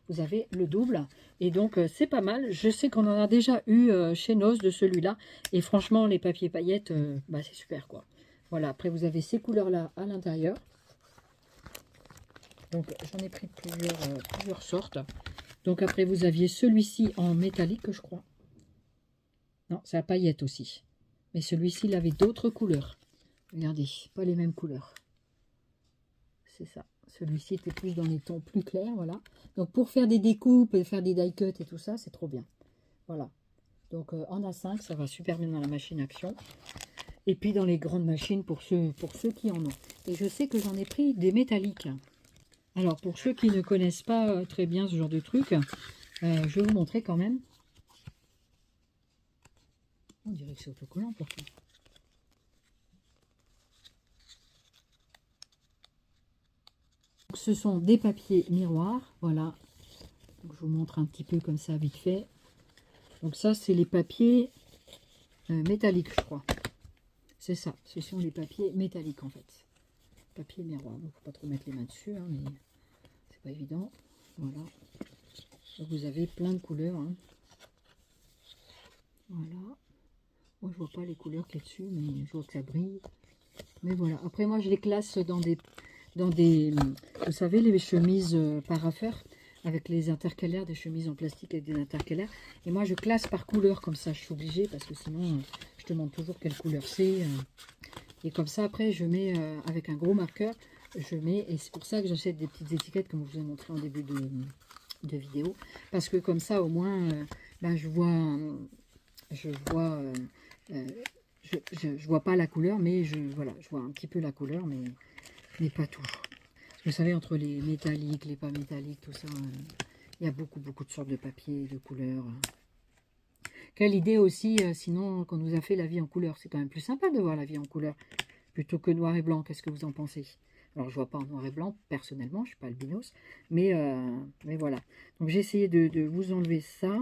Vous avez le double. Et donc, c'est pas mal. Je sais qu'on en a déjà eu chez Noz de celui-là. Et franchement, les papiers paillettes, c'est super, quoi. Voilà, après, vous avez ces couleurs-là à l'intérieur. Donc, j'en ai pris plusieurs sortes. Donc, après, vous aviez celui-ci en métallique, je crois. Non, c'est à paillettes aussi. Mais celui-ci, il avait d'autres couleurs. Regardez, pas les mêmes couleurs. C'est ça. Celui-ci était plus dans les tons plus clairs, voilà. Donc, pour faire des découpes, faire des die cuts et tout ça, c'est trop bien. Voilà. Donc, en A5, ça va super bien dans la machine action. Et puis dans les grandes machines pour ceux qui en ont. Et je sais que j'en ai pris des métalliques. Alors pour ceux qui ne connaissent pas très bien ce genre de truc, je vais vous montrer quand même. On dirait que c'est autocollant pourtant. Ce sont des papiers miroirs, voilà. Donc, je vous montre un petit peu comme ça vite fait. Donc ça c'est les papiers métalliques je crois. C'est ça, ce sont les papiers métalliques en fait. Papier miroir, il ne faut pas trop mettre les mains dessus, hein, mais c'est pas évident. Voilà. Donc, vous avez plein de couleurs. Hein. Voilà. Moi je vois pas les couleurs qu'il y a dessus, mais je vois que ça brille. Mais voilà. Après moi je les classe dans des vous savez, les chemises paraffeur avec les intercalaires, des chemises en plastique avec des intercalaires. Et moi je classe par couleur comme ça, je suis obligée parce que sinon je te demande toujours quelle couleur c'est. Et comme ça après je mets avec un gros marqueur, je mets, et c'est pour ça que j'achète des petites étiquettes comme je vous ai montré en début de vidéo. Parce que comme ça au moins ben, je vois je vois pas la couleur, mais voilà, je vois un petit peu la couleur, mais pas tout. Vous savez, entre les métalliques, les pas métalliques, tout ça, il y a beaucoup de sortes de papier, de couleurs. Quelle idée aussi, sinon, qu'on nous a fait la vie en couleur. C'est quand même plus sympa de voir la vie en couleur, plutôt que noir et blanc. Qu'est-ce que vous en pensez? Alors, je vois pas en noir et blanc, personnellement, je suis pas albinos, mais voilà. Donc, j'ai essayé de vous enlever ça.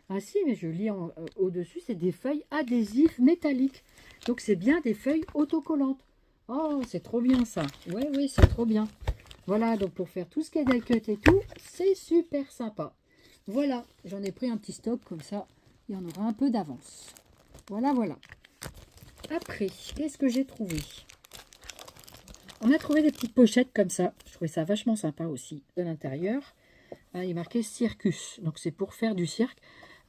Ah si, mais je lis au-dessus, c'est des feuilles adhésives métalliques. Donc, c'est bien des feuilles autocollantes. Oh, c'est trop bien ça. Oui, oui, c'est trop bien. Voilà, donc pour faire tout ce qui est die cut et tout, c'est super sympa. Voilà, j'en ai pris un petit stock, comme ça, il y en aura un peu d'avance. Voilà, voilà. Après, qu'est-ce que j'ai trouvé? On a trouvé des petites pochettes comme ça. Je trouvais ça vachement sympa aussi, de l'intérieur. Il est marqué circus, donc c'est pour faire du cirque.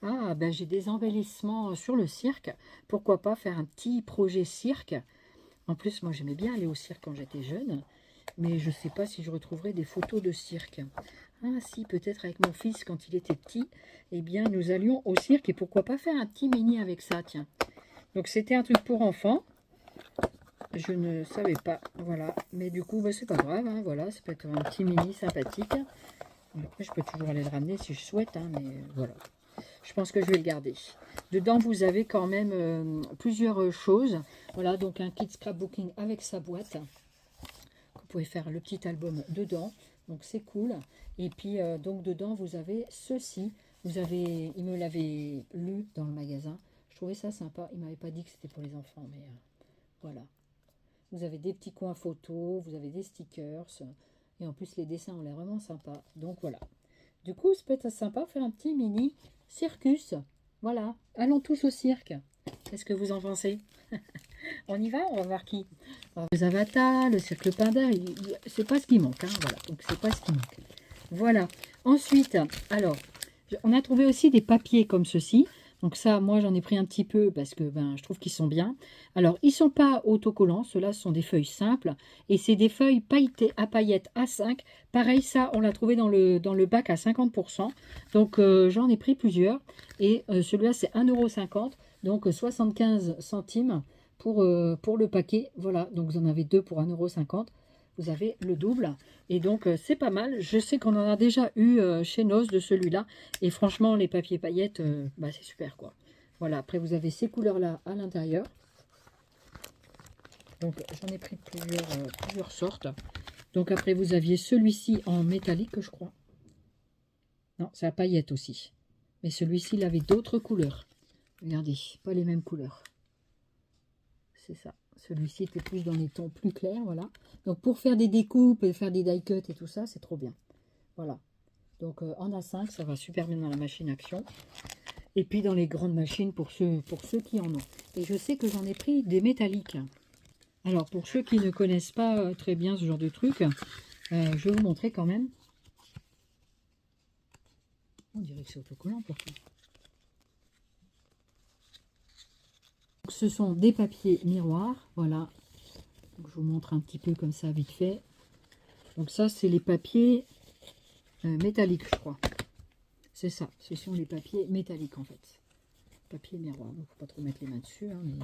Ah, ben j'ai des embellissements sur le cirque. Pourquoi pas faire un petit projet cirque? En plus, moi, j'aimais bien aller au cirque quand j'étais jeune, mais je ne sais pas si je retrouverai des photos de cirque. Ah si, peut-être avec mon fils, quand il était petit, eh bien, nous allions au cirque, et pourquoi pas faire un petit mini avec ça, tiens. Donc, c'était un truc pour enfants. Je ne savais pas, voilà. Mais du coup, bah, c'est pas grave, hein, voilà, ça peut être un petit mini sympathique. Après, je peux toujours aller le ramener si je souhaite, hein, mais voilà. Je pense que je vais le garder. Dedans, vous avez quand même plusieurs choses. Voilà, donc un kit scrapbooking avec sa boîte. Vous pouvez faire le petit album dedans. Donc, c'est cool. Et puis, donc, dedans, vous avez ceci. Il me l'avait lu dans le magasin. Je trouvais ça sympa. Il ne m'avait pas dit que c'était pour les enfants, mais voilà. Vous avez des petits coins photos, vous avez des stickers. Et en plus, les dessins ont l'air vraiment sympas. Donc, voilà. Du coup, ça peut être sympa faire un petit mini circus. Voilà, allons tous au cirque. Qu'est-ce que vous en pensez? On y va? On va voir qui? Les Avatar, le cirque Panda, c'est pas ce qui manque. Hein, voilà, donc c'est pas ce qui manque. Voilà. Ensuite, alors, on a trouvé aussi des papiers comme ceci. Donc ça, moi, j'en ai pris un petit peu parce que ben, je trouve qu'ils sont bien. Alors, ils ne sont pas autocollants. Ceux-là sont des feuilles simples. Et c'est des feuilles pailletées à paillettes A5. Pareil, ça, on l'a trouvé dans le bac à 50%. Donc, j'en ai pris plusieurs. Et celui-là, c'est 1,50 €. Donc, 75 centimes pour le paquet. Voilà, donc vous en avez deux pour 1,50 €. Vous avez le double. Et donc, c'est pas mal. Je sais qu'on en a déjà eu chez Noz de celui-là. Et franchement, les papiers paillettes, bah, c'est super, quoi. Voilà, après, vous avez ces couleurs-là à l'intérieur. Donc, j'en ai pris plusieurs sortes. Donc, après, vous aviez celui-ci en métallique, je crois. Non, c'est à paillettes aussi. Mais celui-ci, il avait d'autres couleurs. Regardez, pas les mêmes couleurs. C'est ça. Celui-ci était plus dans les tons plus clairs, voilà. Donc, pour faire des découpes, et faire des die cuts et tout ça, c'est trop bien. Voilà. Donc, en A5, ça va super bien dans la machine action. Et puis, dans les grandes machines pour ceux qui en ont. Et je sais que j'en ai pris des métalliques. Alors, pour ceux qui ne connaissent pas très bien ce genre de truc, je vais vous montrer quand même. On dirait que c'est autocollant pourtant. Ce sont des papiers miroirs, voilà. Donc, je vous montre un petit peu comme ça, vite fait. Donc ça, c'est les papiers métalliques, je crois. C'est ça, ce sont les papiers métalliques en fait. Papier miroir, donc faut pas trop mettre les mains dessus, hein, mais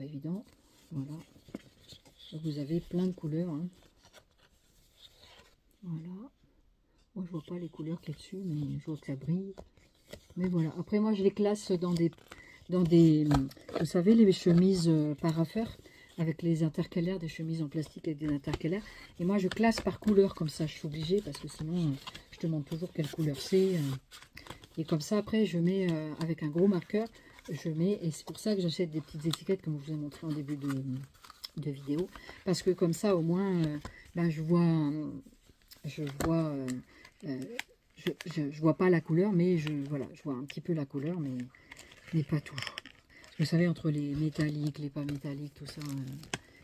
pas évident. Voilà. Donc, vous avez plein de couleurs. Hein. Voilà. Moi, je vois pas les couleurs qu'il y a dessus, mais je vois que ça brille. Mais voilà. Après, moi, je les classe dans des, vous savez, les chemises paraffeur avec les intercalaires, des chemises en plastique avec des intercalaires. Et moi, je classe par couleur comme ça. Je suis obligée parce que sinon, je te demande toujours quelle couleur c'est. Et comme ça, après, je mets avec un gros marqueur. Je mets, et c'est pour ça que j'achète des petites étiquettes comme je vous ai montré en début de vidéo. Parce que comme ça, au moins, ben, je vois euh, je vois pas la couleur, mais voilà, je vois un petit peu la couleur, mais pas tout. Vous savez, entre les métalliques, les pas métalliques, tout ça,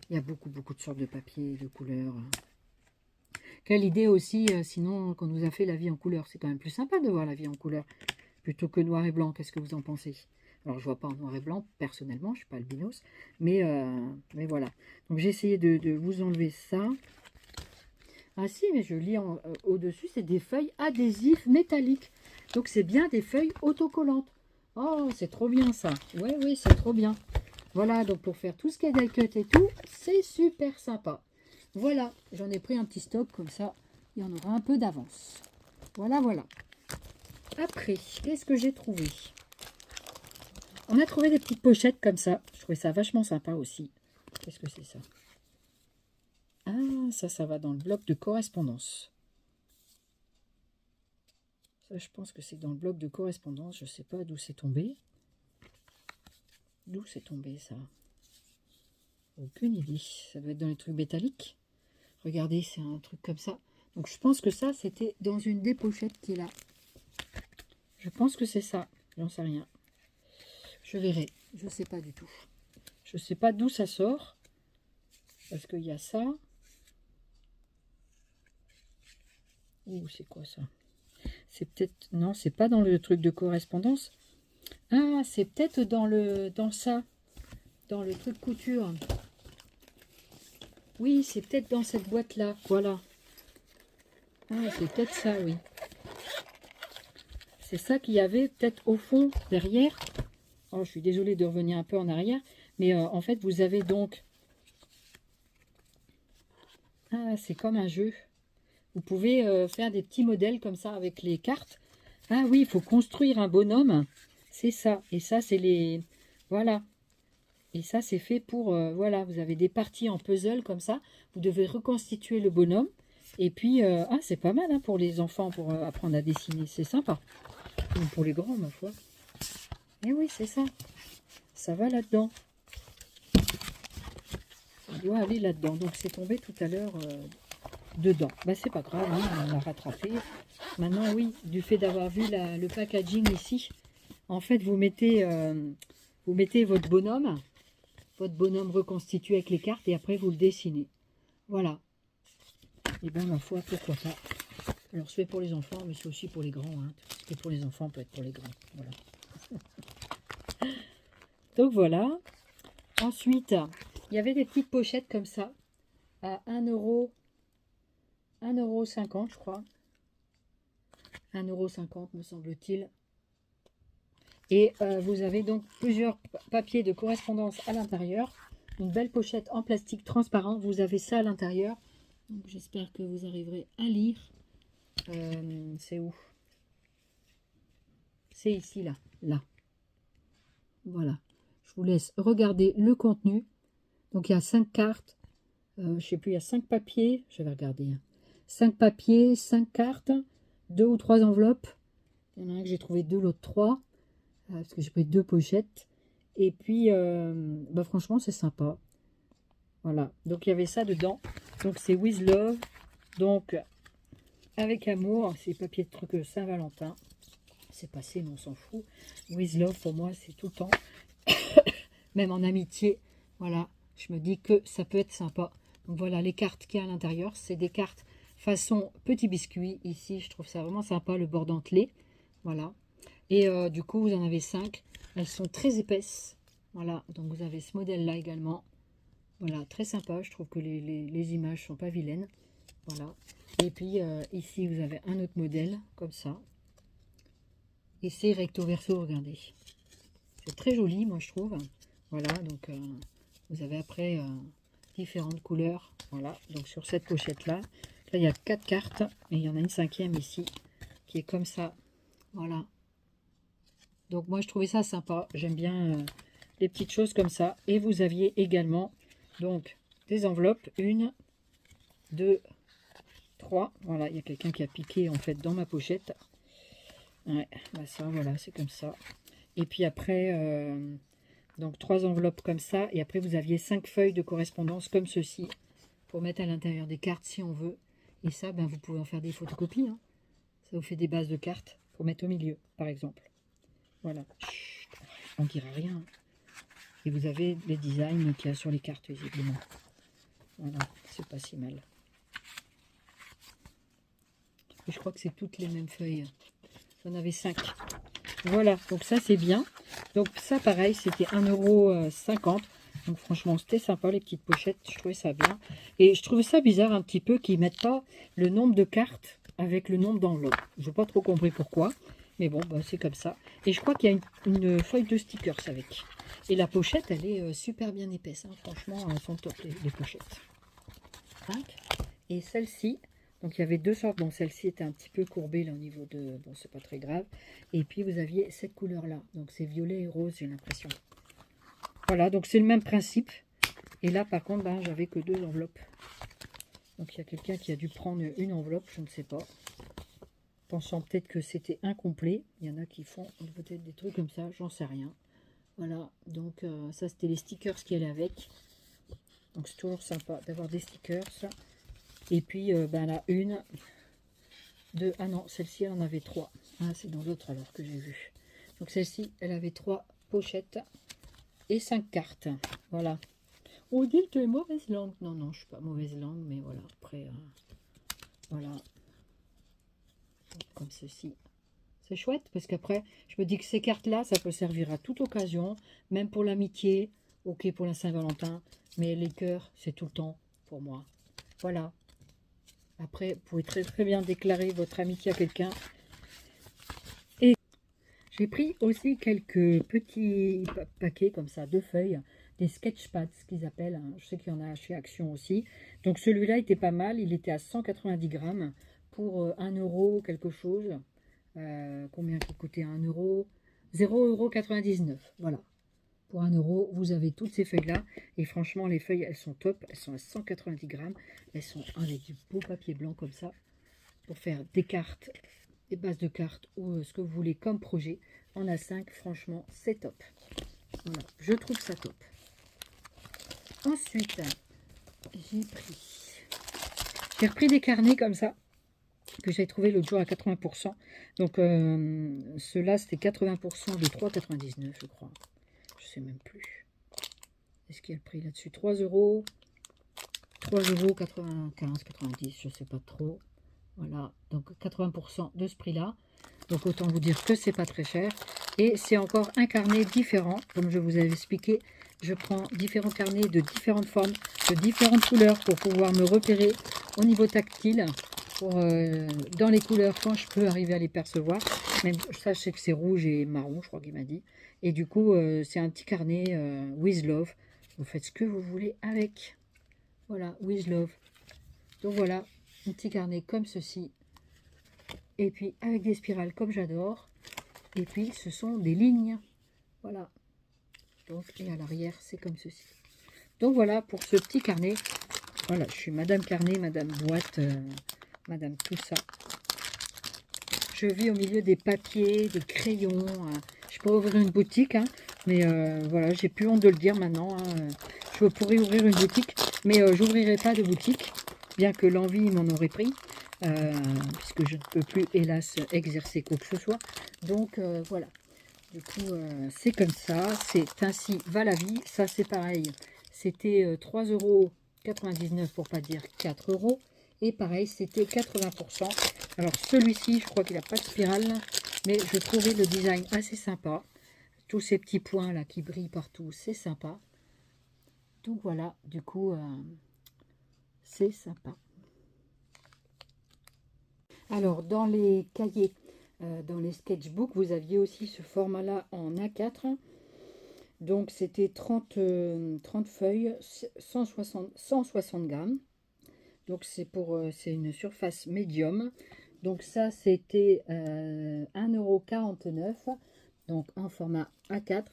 il y a beaucoup de sortes de papier, de couleurs. Quelle idée aussi, sinon, qu'on nous a fait la vie en couleur. C'est quand même plus sympa de voir la vie en couleur, plutôt que noir et blanc. Qu'est-ce que vous en pensez? Alors, je vois pas en noir et blanc, personnellement, je suis pas albinos, mais voilà. Donc, j'ai essayé de vous enlever ça. Ah si, mais je lis au-dessus, c'est des feuilles adhésives métalliques. Donc, c'est bien des feuilles autocollantes. Oh, c'est trop bien ça. Oui, oui, c'est trop bien. Voilà, donc pour faire tout ce qui est die cut et tout, c'est super sympa. Voilà, j'en ai pris un petit stock, comme ça, il y en aura un peu d'avance. Voilà, voilà. Après, qu'est-ce que j'ai trouvé? On a trouvé des petites pochettes comme ça. Je trouvais ça vachement sympa aussi. Qu'est-ce que c'est ça? Ah, ça va dans le bloc de correspondance. Ça, je pense que c'est dans le bloc de correspondance. Je ne sais pas d'où c'est tombé. D'où c'est tombé, ça? Aucune idée. Ça doit être dans les trucs métalliques. Regardez, c'est un truc comme ça. Donc, je pense que ça, c'était dans une des pochettes qui est là. Je pense que c'est ça. J'en sais rien. Je verrai. Je ne sais pas du tout. Je ne sais pas d'où ça sort. Parce qu'il y a ça. Ouh, c'est quoi ça? C'est peut-être... Non, c'est pas dans le truc de correspondance. Ah, c'est peut-être dans ça. Dans le truc couture. Oui, c'est peut-être dans cette boîte-là. Voilà. Ah, c'est peut-être ça, oui. C'est ça qu'il y avait peut-être au fond, derrière. Oh, je suis désolée de revenir un peu en arrière. Mais en fait, vous avez donc... Ah, c'est comme un jeu. Vous pouvez faire des petits modèles comme ça avec les cartes. Ah oui, il faut construire un bonhomme. C'est ça. Et ça, c'est les... Voilà. Et ça, c'est fait pour... voilà, vous avez des parties en puzzle comme ça. Vous devez reconstituer le bonhomme. Et puis, ah, c'est pas mal hein, pour les enfants, pour apprendre à dessiner. C'est sympa. Ou pour les grands, ma foi. Eh oui, c'est ça. Ça va là-dedans. Ça doit aller là-dedans. Donc, c'est tombé tout à l'heure dedans. Bah, c'est pas grave, hein, on l'a rattrapé. Maintenant, oui, du fait d'avoir vu le packaging ici, en fait, vous mettez votre bonhomme reconstitué avec les cartes et après, vous le dessinez. Voilà. Et bien, ma foi, pourquoi pas. Alors, c'est pour les enfants, mais c'est aussi pour les grands. Hein. Ce qui est pour les enfants peut être pour les grands. Voilà. Donc, voilà. Ensuite, il y avait des petites pochettes comme ça, à 1 €, je crois. 1,50 € me semble-t-il. Et vous avez donc plusieurs papiers de correspondance à l'intérieur. Une belle pochette en plastique transparent. Vous avez ça à l'intérieur. J'espère que vous arriverez à lire. C'est où? C'est ici, là. Là. Voilà. Je vous laisse regarder le contenu. Donc, il y a 5 cartes. Je ne sais plus, il y a 5 papiers. Je vais regarder. 5 papiers, 5 cartes, 2 ou 3 enveloppes. Il y en a un que j'ai trouvé 2, l'autre 3. Parce que j'ai pris 2 pochettes. Et puis, bah, franchement, c'est sympa. Voilà. Donc, il y avait ça dedans. Donc, c'est With Love. Donc, avec amour. C'est papier de truc Saint-Valentin. C'est passé, mais on s'en fout. With Love, pour moi, c'est tout le temps. Même en amitié. Voilà. Je me dis que ça peut être sympa. Donc, voilà les cartes qu'il y a à l'intérieur. C'est des cartes façon petit biscuit. Ici, je trouve ça vraiment sympa, le bord dentelé. Voilà. Et du coup, vous en avez 5. Elles sont très épaisses. Voilà. Donc, vous avez ce modèle-là également. Voilà. Très sympa. Je trouve que les images sont pas vilaines. Voilà. Et puis, ici, vous avez un autre modèle, comme ça. Et c'est recto verso, regardez. C'est très joli, moi, je trouve. Voilà. Donc, Vous avez après différentes couleurs. Voilà, donc sur cette pochette-là, là, il y a 4 cartes, et il y en a une cinquième ici, qui est comme ça. Voilà. Donc moi, je trouvais ça sympa. J'aime bien les petites choses comme ça. Et vous aviez également, donc, des enveloppes. 1, 2, 3. Voilà, il y a quelqu'un qui a piqué, en fait, dans ma pochette. Ouais, bah ça, voilà, c'est comme ça. Et puis après... donc 3 enveloppes comme ça, et après vous aviez 5 feuilles de correspondance comme ceci, pour mettre à l'intérieur des cartes si on veut. Et ça, ben, vous pouvez en faire des photocopies, hein. Ça vous fait des bases de cartes pour mettre au milieu, par exemple. Voilà. Chut, on ne dira rien. Et vous avez les designs qu'il y a sur les cartes, visiblement. Voilà, c'est pas si mal. Et je crois que c'est toutes les mêmes feuilles. J'en avais 5. Voilà, donc ça c'est bien. Donc ça pareil, c'était 1,50 €. Donc franchement, c'était sympa les petites pochettes, je trouvais ça bien. Et je trouve ça bizarre un petit peu qu'ils ne mettent pas le nombre de cartes avec le nombre d'enveloppes. Je n'ai pas trop compris pourquoi. Mais bon, bah, c'est comme ça. Et je crois qu'il y a une feuille de stickers avec. Et la pochette, elle est super bien épaisse, hein. Franchement, elles sont top les pochettes. Et celle-ci, donc il y avait 2 sortes. Bon, celle-ci était un petit peu courbée là au niveau de... Bon, c'est pas très grave. Et puis vous aviez cette couleur-là. Donc c'est violet et rose, j'ai l'impression. Voilà, donc c'est le même principe. Et là, par contre, ben, j'avais que 2 enveloppes. Donc il y a quelqu'un qui a dû prendre une enveloppe, je ne sais pas. Pensant peut-être que c'était incomplet. Il y en a qui font peut-être des trucs comme ça, j'en sais rien. Voilà, donc ça c'était les stickers qui allaient avec. Donc c'est toujours sympa d'avoir des stickers. Et puis ben là, 1, 2, ah non, celle-ci elle en avait 3. Ah, c'est dans l'autre alors que j'ai vu. Donc celle-ci, elle avait 3 pochettes et 5 cartes. Voilà. On dit que tu es mauvaise langue. Non, non, je suis pas mauvaise langue, mais voilà, après, voilà. Comme ceci. C'est chouette parce qu'après, je me dis que ces cartes-là, ça peut servir à toute occasion, même pour l'amitié, ok pour la Saint-Valentin, mais les cœurs, c'est tout le temps pour moi. Voilà. Après, vous pouvez très très bien déclarer votre amitié à quelqu'un. Et j'ai pris aussi quelques petits paquets comme ça, 2 feuilles, des sketchpads qu'ils appellent, hein. Je sais qu'il y en a chez Action aussi. Donc celui-là était pas mal, il était à 190 grammes pour 1 € quelque chose. Combien qui coûtait 1 €? 0,99 €. Voilà. Pour 1 €, vous avez toutes ces feuilles-là. Et franchement, les feuilles, elles sont top. Elles sont à 190 grammes. Elles sont avec du beau papier blanc comme ça. Pour faire des cartes, des bases de cartes ou ce que vous voulez comme projet. En A5, franchement, c'est top. Voilà, je trouve ça top. Ensuite, j'ai repris des carnets comme ça que j'ai trouvé l'autre jour à 80%. Donc ceux-là, c'était 80% de 3,99 € je crois. Je sais même plus. Est-ce qu'il y a le prix là-dessus? 3 €. 3,95 €, 90, je sais pas trop. Voilà, donc 80% de ce prix-là. Donc autant vous dire que c'est pas très cher. Et c'est encore un carnet différent. Comme je vous avais expliqué, je prends différents carnets de différentes formes, de différentes couleurs pour pouvoir me repérer au niveau tactile. Pour, dans les couleurs, quand je peux arriver à les percevoir. Même ça, je sais que c'est rouge et marron, je crois qu'il m'a dit. Et du coup, c'est un petit carnet with love. Vous faites ce que vous voulez avec. Voilà, with love. Donc voilà, un petit carnet comme ceci. Et puis avec des spirales comme j'adore. Et puis ce sont des lignes. Voilà. Donc, et à l'arrière, c'est comme ceci. Donc voilà pour ce petit carnet. Voilà, je suis Madame Carnet, Madame Boîte, Madame tout ça. Je vis au milieu des papiers, des crayons. Je pourrais ouvrir une boutique, hein, mais voilà, j'ai plus honte de le dire maintenant. Hein. Je pourrais ouvrir une boutique, mais j'ouvrirai pas de boutique, bien que l'envie m'en aurait pris, puisque je ne peux plus, hélas, exercer quoi que ce soit. Donc voilà. Du coup, c'est comme ça. C'est ainsi va la vie. Ça, c'est pareil. C'était 3,99 € pour pas dire 4 €. Et pareil, c'était 80%. Alors celui-ci, je crois qu'il n'a pas de spirale, mais je trouvais le design assez sympa. Tous ces petits points là qui brillent partout, c'est sympa. Donc voilà, du coup, c'est sympa. Alors dans les cahiers, dans les sketchbooks, vous aviez aussi ce format-là en A4. Donc c'était 30 feuilles, 160 grammes. Donc c'est une surface médium. Donc ça c'était 1,49 €. Donc en format A4,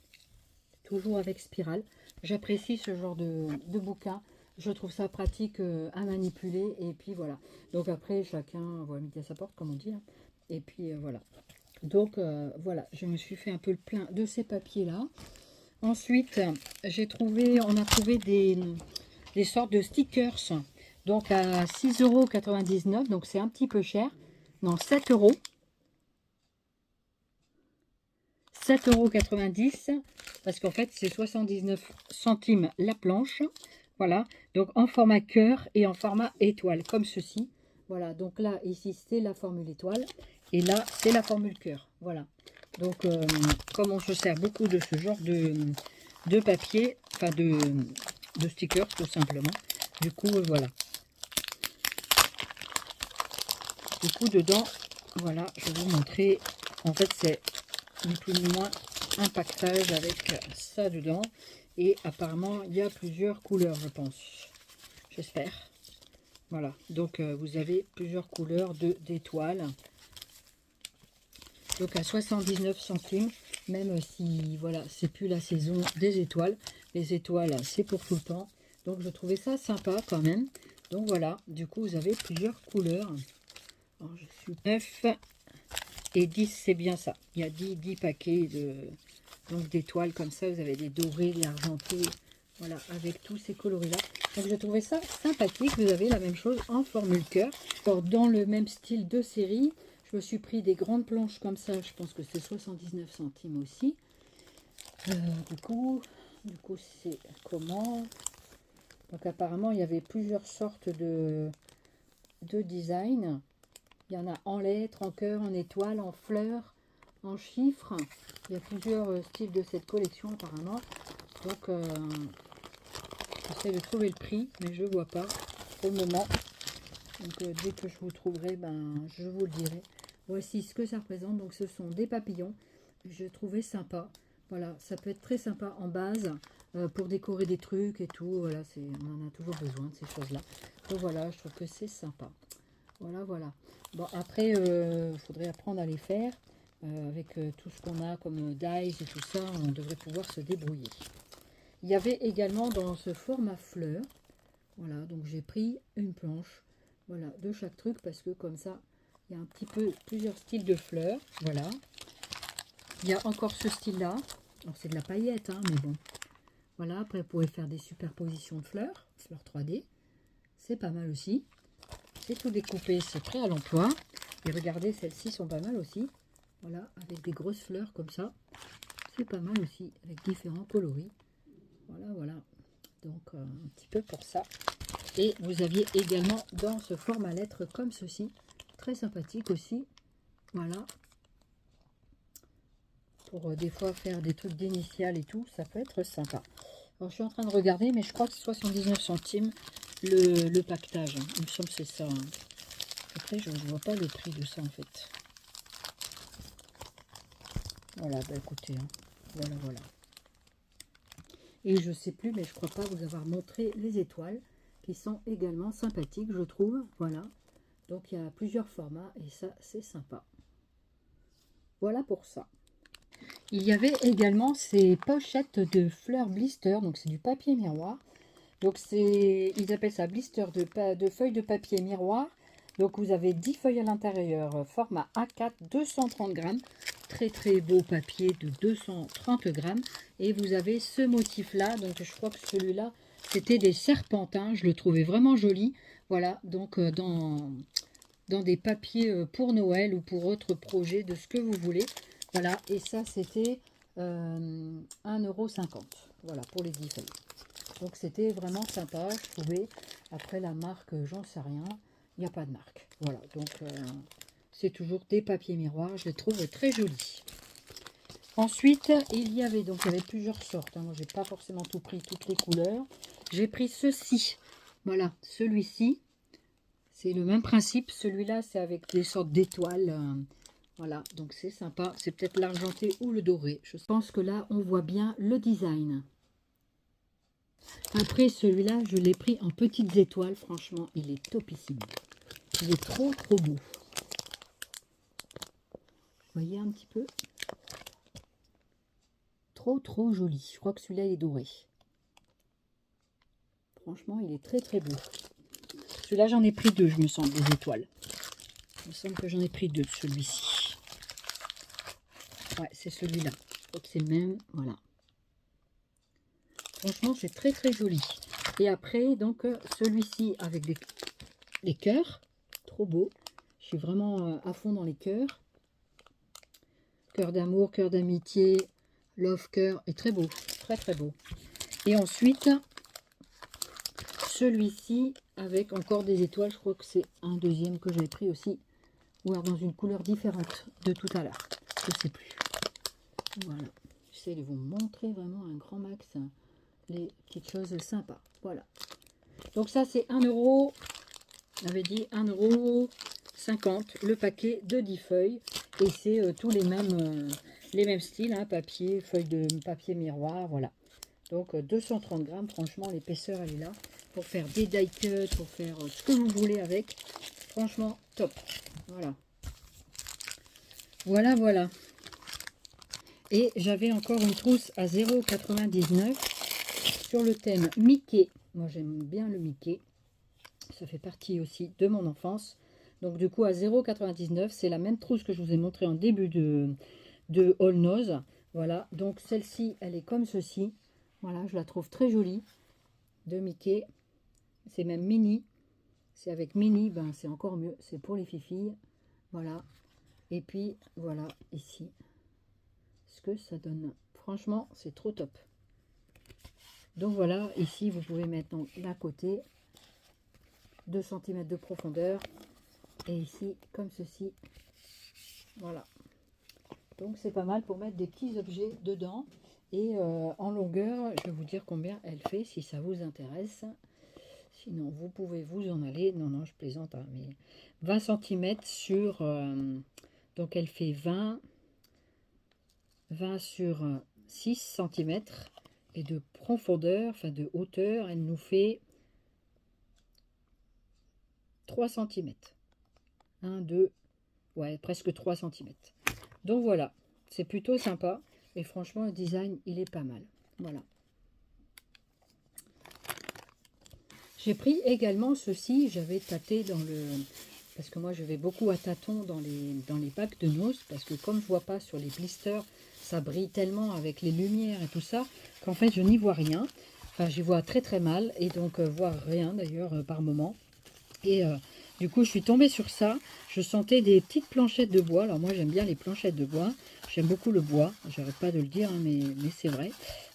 toujours avec spirale. J'apprécie ce genre de bouquin. Je trouve ça pratique à manipuler. Et puis voilà. Donc après, chacun voit midi à sa porte, comme on dit, hein. Et puis voilà. Donc voilà, je me suis fait un peu le plein de ces papiers-là. Ensuite, on a trouvé des sortes de stickers. Donc à 6,99 €. Donc c'est un petit peu cher. Non, 7 €. 7,90 € parce qu'en fait c'est 79 centimes la planche. Voilà, donc en format cœur et en format étoile comme ceci. Voilà, donc là ici c'est la formule étoile et là c'est la formule cœur. Voilà, donc comme on se sert beaucoup de ce genre de papier, enfin de stickers tout simplement, du coup voilà, du coup dedans, voilà, je vais vous montrer. En fait c'est ni plus ni moins un pactage avec ça dedans, et apparemment il y a plusieurs couleurs, je pense, j'espère. Voilà, donc vous avez plusieurs couleurs d'étoiles, donc à 79 centimes, même si voilà, c'est plus la saison des étoiles. Les étoiles c'est pour tout le temps, donc je trouvais ça sympa quand même. Donc voilà, du coup vous avez plusieurs couleurs. Alors, je suis 9 et 10, c'est bien ça. Il y a 10 paquets d'étoiles comme ça. Vous avez des dorés, des argentés, voilà, avec tous ces coloris-là. Donc j'ai trouvé ça sympathique. Vous avez la même chose en formule cœur. Alors, dans le même style de série, je me suis pris des grandes planches comme ça. Je pense que c'est 79 centimes aussi. Du coup c'est comment? Donc apparemment, il y avait plusieurs sortes de design. Il y en a en lettres, en cœur, en étoiles, en fleurs, en chiffres. Il y a plusieurs styles de cette collection apparemment. Donc j'essaie de trouver le prix, mais je ne vois pas pour le moment. Donc dès que je vous trouverai, ben, je vous le dirai. Voici ce que ça représente. Donc ce sont des papillons. Je trouvais sympa. Voilà, ça peut être très sympa en base pour décorer des trucs et tout. Voilà, on en a toujours besoin de ces choses-là. Donc voilà, je trouve que c'est sympa. Voilà, voilà. Bon, après, il faudrait apprendre à les faire. Avec tout ce qu'on a comme dies et tout ça, on devrait pouvoir se débrouiller. Il y avait également dans ce format fleur. Voilà, donc j'ai pris une planche, voilà, de chaque truc, parce que comme ça, il y a un petit peu plusieurs styles de fleurs. Voilà. Il y a encore ce style-là. Alors c'est de la paillette, hein, mais bon. Voilà, après vous pouvez faire des superpositions de fleurs 3D. C'est pas mal aussi. C'est tout découpé, c'est prêt à l'emploi. Et regardez, celles-ci sont pas mal aussi. Voilà, avec des grosses fleurs comme ça. C'est pas mal aussi, avec différents coloris. Voilà, voilà. Donc, un petit peu pour ça. Et vous aviez également dans ce format lettre comme ceci. Très sympathique aussi. Voilà. Pour des fois faire des trucs d'initiales et tout, ça peut être sympa. Alors, je suis en train de regarder, mais je crois que c'est 79 centimes le pactage. Il me semble que c'est ça. Hein. Après, je ne vois pas le prix de ça en fait. Voilà, bah écoutez, hein. Voilà, voilà. Et je sais plus, mais je crois pas vous avoir montré les étoiles, qui sont également sympathiques, je trouve. Voilà. Donc il y a plusieurs formats, et ça, c'est sympa. Voilà pour ça. Il y avait également ces pochettes de fleurs blister, donc c'est du papier miroir. Donc ils appellent ça blister de feuilles de papier miroir. Donc vous avez 10 feuilles à l'intérieur, format A4, 230 grammes. Très très beau papier de 230 grammes. Et vous avez ce motif là, donc je crois que celui-là c'était des serpentins. Je le trouvais vraiment joli. Voilà, donc dans des papiers pour Noël ou pour autre projet de ce que vous voulez. Voilà, et ça c'était 1,50 €. Voilà, pour les 10 feuilles. Donc c'était vraiment sympa, je trouvais. Après la marque, j'en sais rien. Il n'y a pas de marque. Voilà, donc c'est toujours des papiers miroirs. Je les trouve très jolis. Ensuite, il y avait plusieurs sortes. Hein. Moi, j'ai pas forcément tout pris, toutes les couleurs. J'ai pris ceci. Voilà, celui-ci. C'est le même principe. Celui-là, c'est avec des sortes d'étoiles. Voilà, donc c'est sympa. C'est peut-être l'argenté ou le doré. Je pense que là, on voit bien le design. Après, celui-là, je l'ai pris en petites étoiles. Franchement, il est topissime. Il est trop beau. Vous voyez un petit peu? Trop joli. Je crois que celui-là, il est doré. Franchement, il est très beau. Celui-là, j'en ai pris deux, je me semble, des étoiles. Il me semble que j'en ai pris deux de celui-ci. Ouais, c'est celui-là. Je crois que c'est le même. Voilà. Franchement, c'est très joli. Et après, donc, celui-ci avec des cœurs. Trop beau. Je suis vraiment à fond dans les cœurs. Cœur d'amour, cœur d'amitié, love cœur. Et très beau. Très beau. Et ensuite, celui-ci avec encore des étoiles. Je crois que c'est un deuxième que j'avais pris aussi. Ou alors dans une couleur différente de tout à l'heure. Je ne sais plus. Voilà. J'essaie de vous montrer vraiment un grand max les petites choses sympas. Voilà. Donc ça c'est 1 €. On avait dit 1,50 € le paquet de 10 feuilles. Et c'est tous les mêmes styles. Hein, papier, feuille de papier miroir. Voilà. Donc 230 grammes. Franchement l'épaisseur elle est là. Pour faire des die cuts, pour faire ce que vous voulez avec. Franchement top. Voilà. Voilà. Et j'avais encore une trousse à 0,99 € sur le thème Mickey. Moi j'aime bien le Mickey. Ça fait partie aussi de mon enfance. Donc du coup à 0,99 €, c'est la même trousse que je vous ai montré en début de All Nose. Voilà, donc celle-ci, elle est comme ceci. Voilà, je la trouve très jolie. De Mickey. C'est même mini. C'est avec mini, ben c'est encore mieux. C'est pour les filles. Voilà. Et puis voilà, ici. Ce que ça donne. Franchement, c'est trop top. Donc voilà, ici vous pouvez mettre donc d'un côté 2 cm de profondeur et ici comme ceci. Voilà. Donc c'est pas mal pour mettre des petits objets dedans. Et en longueur, je vais vous dire combien elle fait si ça vous intéresse. Sinon vous pouvez vous en aller. Non, je plaisante, hein, mais 20 cm sur... donc elle fait 20 sur 6 cm. Et de profondeur, enfin de hauteur, elle nous fait 3 cm. 1, 2, ouais, presque 3 cm. Donc voilà, c'est plutôt sympa. Et franchement, le design, il est pas mal. Voilà. J'ai pris également ceci, j'avais tâté dans le... Parce que moi, je vais beaucoup à tâtons dans les packs de noces. Parce que comme je vois pas sur les blisters, ça brille tellement avec les lumières et tout ça, qu'en fait, je n'y vois rien. Enfin, j'y vois très mal. Et donc, voir rien d'ailleurs par moment. Et du coup, je suis tombée sur ça. Je sentais des petites planchettes de bois. Alors moi, j'aime bien les planchettes de bois. J'aime beaucoup le bois. J'arrête pas de le dire, hein, mais c'est vrai.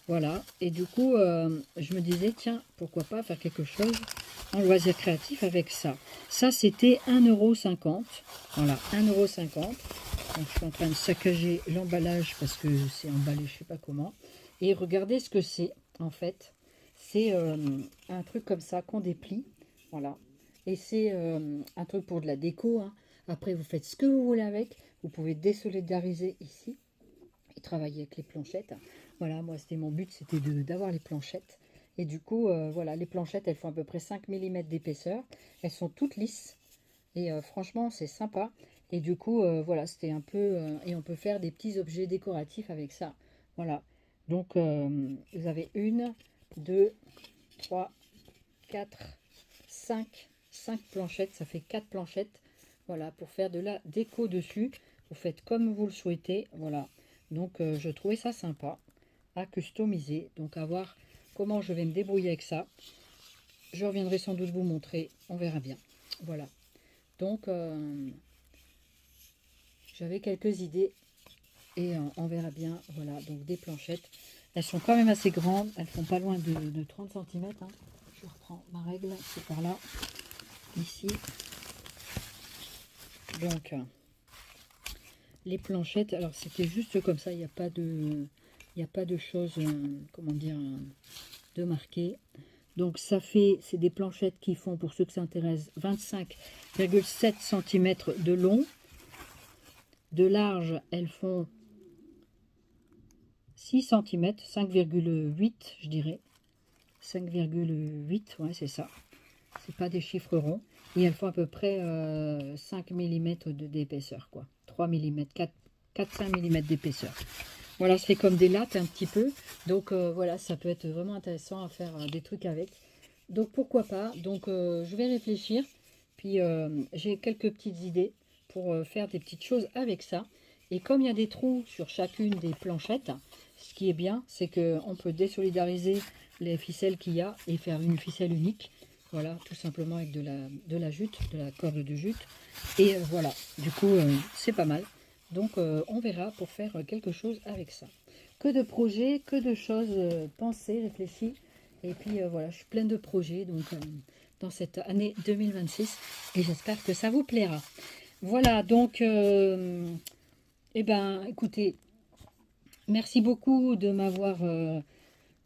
Voilà. Et du coup, je me disais, tiens, pourquoi pas faire quelque chose en loisir créatif avec ça. Ça, c'était 1,50 €. Voilà, 1,50 €. Donc, je suis en train de saccager l'emballage parce que c'est emballé, je sais pas comment. Et regardez ce que c'est, en fait. C'est un truc comme ça qu'on déplie. Voilà. Et c'est un truc pour de la déco. Hein. Après, vous faites ce que vous voulez avec. Vous pouvez désolidariser ici et travailler avec les planchettes. Voilà, moi, c'était mon but, c'était d'avoir les planchettes. Et du coup, voilà, les planchettes, elles font à peu près 5 mm d'épaisseur. Elles sont toutes lisses. Et franchement, c'est sympa. Et du coup, voilà, c'était un peu... et on peut faire des petits objets décoratifs avec ça. Voilà. Donc, vous avez 1, 2, 3, 4, 5 planchettes. Ça fait 4 planchettes. Voilà, pour faire de la déco dessus. Vous faites comme vous le souhaitez. Voilà. Donc, je trouvais ça sympa à customiser. Donc, à voir comment je vais me débrouiller avec ça. Je reviendrai sans doute vous montrer. On verra bien. Voilà. Donc, j'avais quelques idées et on verra bien. Voilà, donc des planchettes. Elles sont quand même assez grandes. Elles font pas loin de 30 cm. Hein. Je reprends ma règle. C'est par là. Ici. Donc, les planchettes. Alors, c'était juste comme ça. Il n'y a pas de choses, comment dire, de marquer. Donc ça fait, c'est des planchettes qui font, pour ceux que ça intéresse, 25,7 cm de long. De large, elles font 6 cm, 5,8 je dirais. 5,8, ouais c'est ça. C'est pas des chiffres ronds. Et elles font à peu près 5 mm d'épaisseur, quoi. 3 mm, 4-5 mm d'épaisseur. Voilà, je fais comme des lattes un petit peu. Donc voilà, ça peut être vraiment intéressant à faire des trucs avec. Donc pourquoi pas. Donc je vais réfléchir. Puis j'ai quelques petites idées pour faire des petites choses avec ça. Et comme il y a des trous sur chacune des planchettes, ce qui est bien, c'est qu'on peut désolidariser les ficelles qu'il y a et faire une ficelle unique. Voilà, tout simplement avec de la jute, de la corde de jute. Et voilà, du coup, c'est pas mal. Donc, on verra pour faire quelque chose avec ça. Que de projets, que de choses pensées, réfléchies. Et puis, voilà, je suis pleine de projets donc, dans cette année 2026. Et j'espère que ça vous plaira. Voilà, donc, eh ben, écoutez, merci beaucoup de m'avoir...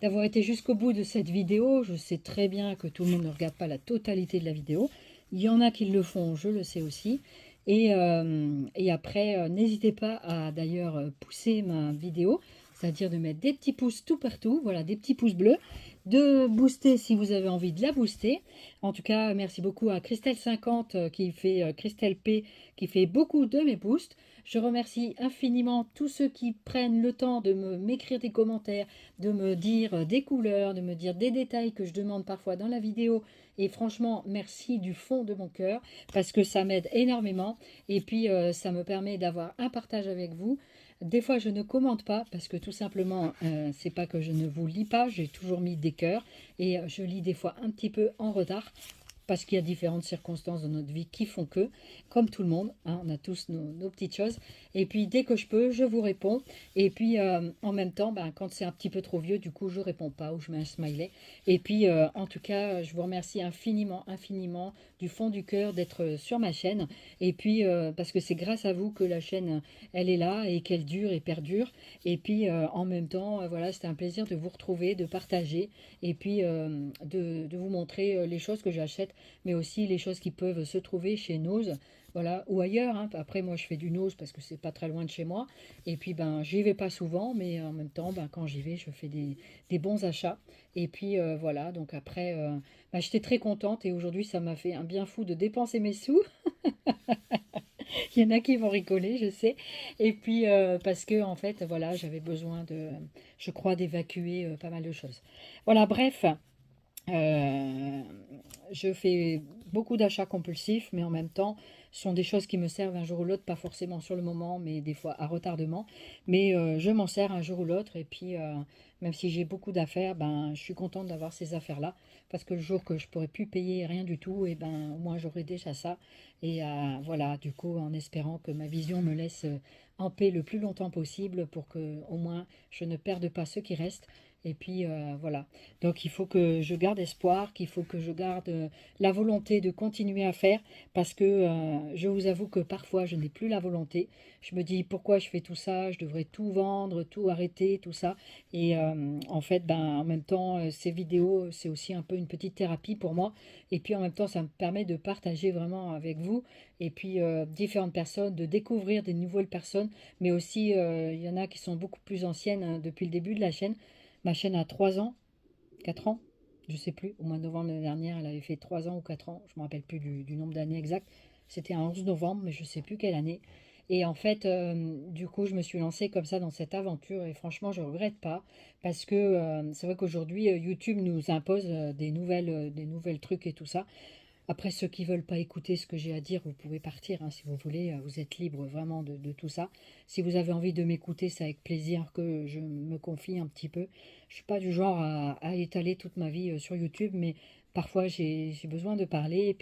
d'avoir été jusqu'au bout de cette vidéo. Je sais très bien que tout le monde ne regarde pas la totalité de la vidéo. Il y en a qui le font, je le sais aussi. Et après, n'hésitez pas à d'ailleurs pousser ma vidéo, c'est-à-dire de mettre des petits pouces tout partout, voilà, des petits pouces bleus, de booster si vous avez envie de la booster. En tout cas, merci beaucoup à Christelle50 qui fait Christelle P qui fait beaucoup de mes boosts. Je remercie infiniment tous ceux qui prennent le temps de m'écrire des commentaires, de me dire des couleurs, de me dire des détails que je demande parfois dans la vidéo. Et franchement, merci du fond de mon cœur parce que ça m'aide énormément. Et puis, ça me permet d'avoir un partage avec vous. Des fois, je ne commente pas parce que tout simplement, c'est pas que je ne vous lis pas. J'ai toujours mis des cœurs et je lis des fois un petit peu en retard parce qu'il y a différentes circonstances dans notre vie qui font que, comme tout le monde, hein, on a tous nos petites choses. Et puis, dès que je peux, je vous réponds. Et puis, en même temps, ben, quand c'est un petit peu trop vieux, du coup, je ne réponds pas ou je mets un smiley. Et puis, en tout cas, je vous remercie infiniment, infiniment, du fond du cœur d'être sur ma chaîne. Et puis, parce que c'est grâce à vous que la chaîne, elle est là et qu'elle dure et perdure. Et puis, en même temps, voilà, c'était un plaisir de vous retrouver, de partager et puis de vous montrer les choses que j'achète mais aussi les choses qui peuvent se trouver chez Nose, voilà, ou ailleurs. Hein. Après, moi, je fais du Nose parce que c'est pas très loin de chez moi. Et puis, ben, j'y vais pas souvent, mais en même temps, ben, quand j'y vais, je fais des bons achats. Et puis, voilà, donc après, ben, j'étais très contente et aujourd'hui, ça m'a fait un bien fou de dépenser mes sous. Il y en a qui vont rigoler, je sais. Et puis, parce que, en fait, voilà, j'avais besoin de, je crois, d'évacuer pas mal de choses. Voilà, bref. Euh, je fais beaucoup d'achats compulsifs, mais en même temps, ce sont des choses qui me servent un jour ou l'autre, pas forcément sur le moment, mais des fois à retardement. Mais je m'en sers un jour ou l'autre, et puis même si j'ai beaucoup d'affaires, ben, je suis contente d'avoir ces affaires-là, parce que le jour que je pourrais plus payer rien du tout, et ben, au moins j'aurai déjà ça. Et voilà, du coup, en espérant que ma vision me laisse en paix le plus longtemps possible, pour que au moins je ne perde pas ce qui reste. Et puis voilà. Donc il faut que je garde espoir, qu'il faut que je garde la volonté de continuer à faire parce que je vous avoue que parfois je n'ai plus la volonté. Je me dis pourquoi je fais tout ça, je devrais tout vendre, tout arrêter, tout ça. Et en fait, ben, en même temps, ces vidéos, c'est aussi un peu une petite thérapie pour moi. Et puis en même temps, ça me permet de partager vraiment avec vous et puis différentes personnes, de découvrir des nouvelles personnes. Mais aussi, il y en a qui sont beaucoup plus anciennes hein, depuis le début de la chaîne. Ma chaîne a 3 ans, 4 ans, je ne sais plus. Au mois de novembre l'année dernière, elle avait fait 3 ans ou 4 ans. Je ne me rappelle plus du nombre d'années exact. C'était un 11 novembre, mais je ne sais plus quelle année. Et en fait, du coup, je me suis lancée comme ça dans cette aventure. Et franchement, je ne regrette pas. Parce que c'est vrai qu'aujourd'hui, YouTube nous impose des nouvelles trucs et tout ça. Après, ceux qui veulent pas écouter ce que j'ai à dire, vous pouvez partir hein, si vous voulez. Vous êtes libre vraiment de tout ça. Si vous avez envie de m'écouter, c'est avec plaisir que je me confie un petit peu. Je suis pas du genre à étaler toute ma vie sur YouTube, mais parfois j'ai besoin de parler et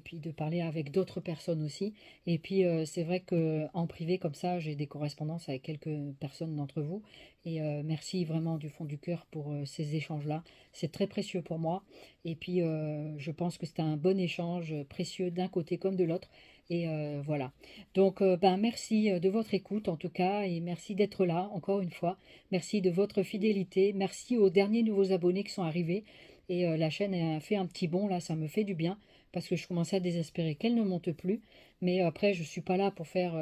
puis de parler avec d'autres personnes aussi. Et puis c'est vrai que en privé comme ça, j'ai des correspondances avec quelques personnes d'entre vous. Et merci vraiment du fond du cœur pour ces échanges-là. C'est très précieux pour moi. Et puis, je pense que c'est un bon échange précieux d'un côté comme de l'autre. Et voilà. Donc, ben, merci de votre écoute en tout cas. Et merci d'être là encore une fois. Merci de votre fidélité. Merci aux derniers nouveaux abonnés qui sont arrivés. Et la chaîne a fait un petit bond là, ça me fait du bien. parce que je commençais à désespérer qu'elle ne monte plus. Mais après, je ne suis pas là pour faire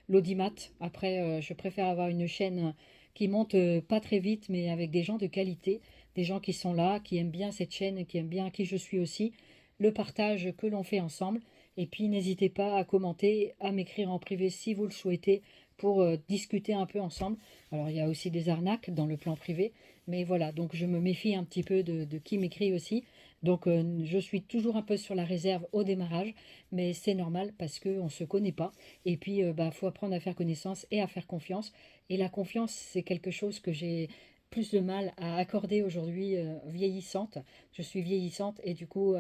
l'audimat. Après, je préfère avoir une chaîne qui monte pas très vite, mais avec des gens de qualité, des gens qui sont là, qui aiment bien cette chaîne, qui aiment bien qui je suis aussi, le partage que l'on fait ensemble. Et puis, n'hésitez pas à commenter, à m'écrire en privé si vous le souhaitez pour discuter un peu ensemble. Alors, il y a aussi des arnaques dans le plan privé, mais voilà, donc je me méfie un petit peu de qui m'écrit aussi. Donc, je suis toujours un peu sur la réserve au démarrage, mais c'est normal parce qu'on ne se connaît pas. Et puis, bah, faut apprendre à faire connaissance et à faire confiance. Et la confiance, c'est quelque chose que j'ai plus de mal à accorder aujourd'hui, vieillissante. Je suis vieillissante et du coup,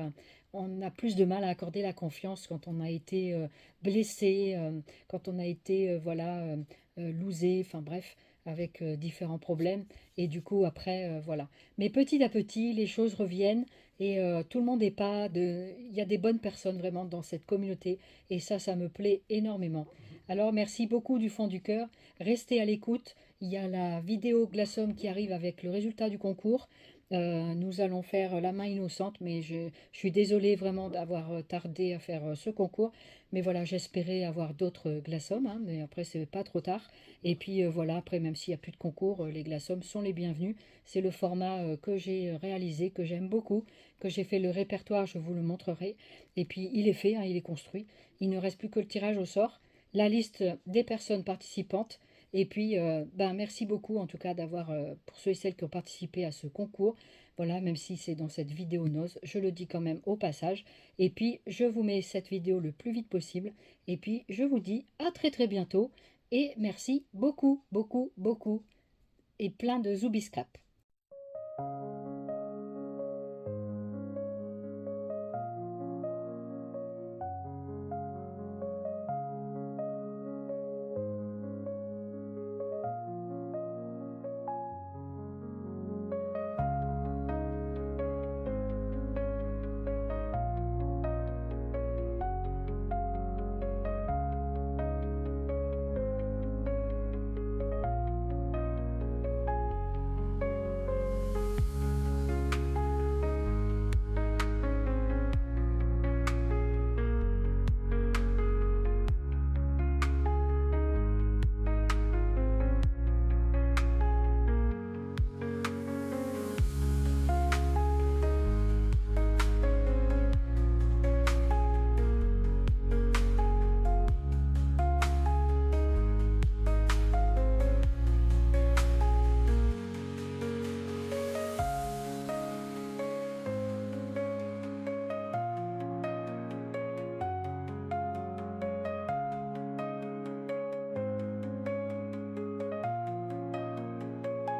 on a plus de mal à accorder la confiance quand on a été blessé, quand on a été voilà, lousé, enfin bref, avec différents problèmes. Et du coup, après, voilà. Mais petit à petit, les choses reviennent et tout le monde n'est pas de... Il y a des bonnes personnes vraiment dans cette communauté et ça me plaît énormément. Alors, merci beaucoup du fond du cœur. Restez à l'écoute. Il y a la vidéo Glassum qui arrive avec le résultat du concours. Nous allons faire la main innocente, mais je suis désolée vraiment d'avoir tardé à faire ce concours. Mais voilà, j'espérais avoir d'autres glaçons, hein, mais après, c'est pas trop tard. Et puis voilà, après, même s'il n'y a plus de concours, les glaçons sont les bienvenus. C'est le format que j'ai réalisé, que j'aime beaucoup, que j'ai fait le répertoire, je vous le montrerai. Et puis, il est fait, hein, il est construit. Il ne reste plus que le tirage au sort, la liste des personnes participantes. Et puis, ben, merci beaucoup en tout cas d'avoir, pour ceux et celles qui ont participé à ce concours, voilà, même si c'est dans cette vidéo noz, je le dis quand même au passage. Et puis, je vous mets cette vidéo le plus vite possible. Et puis, je vous dis à très très bientôt. Et merci beaucoup, beaucoup, beaucoup. Et plein de zoubiscap.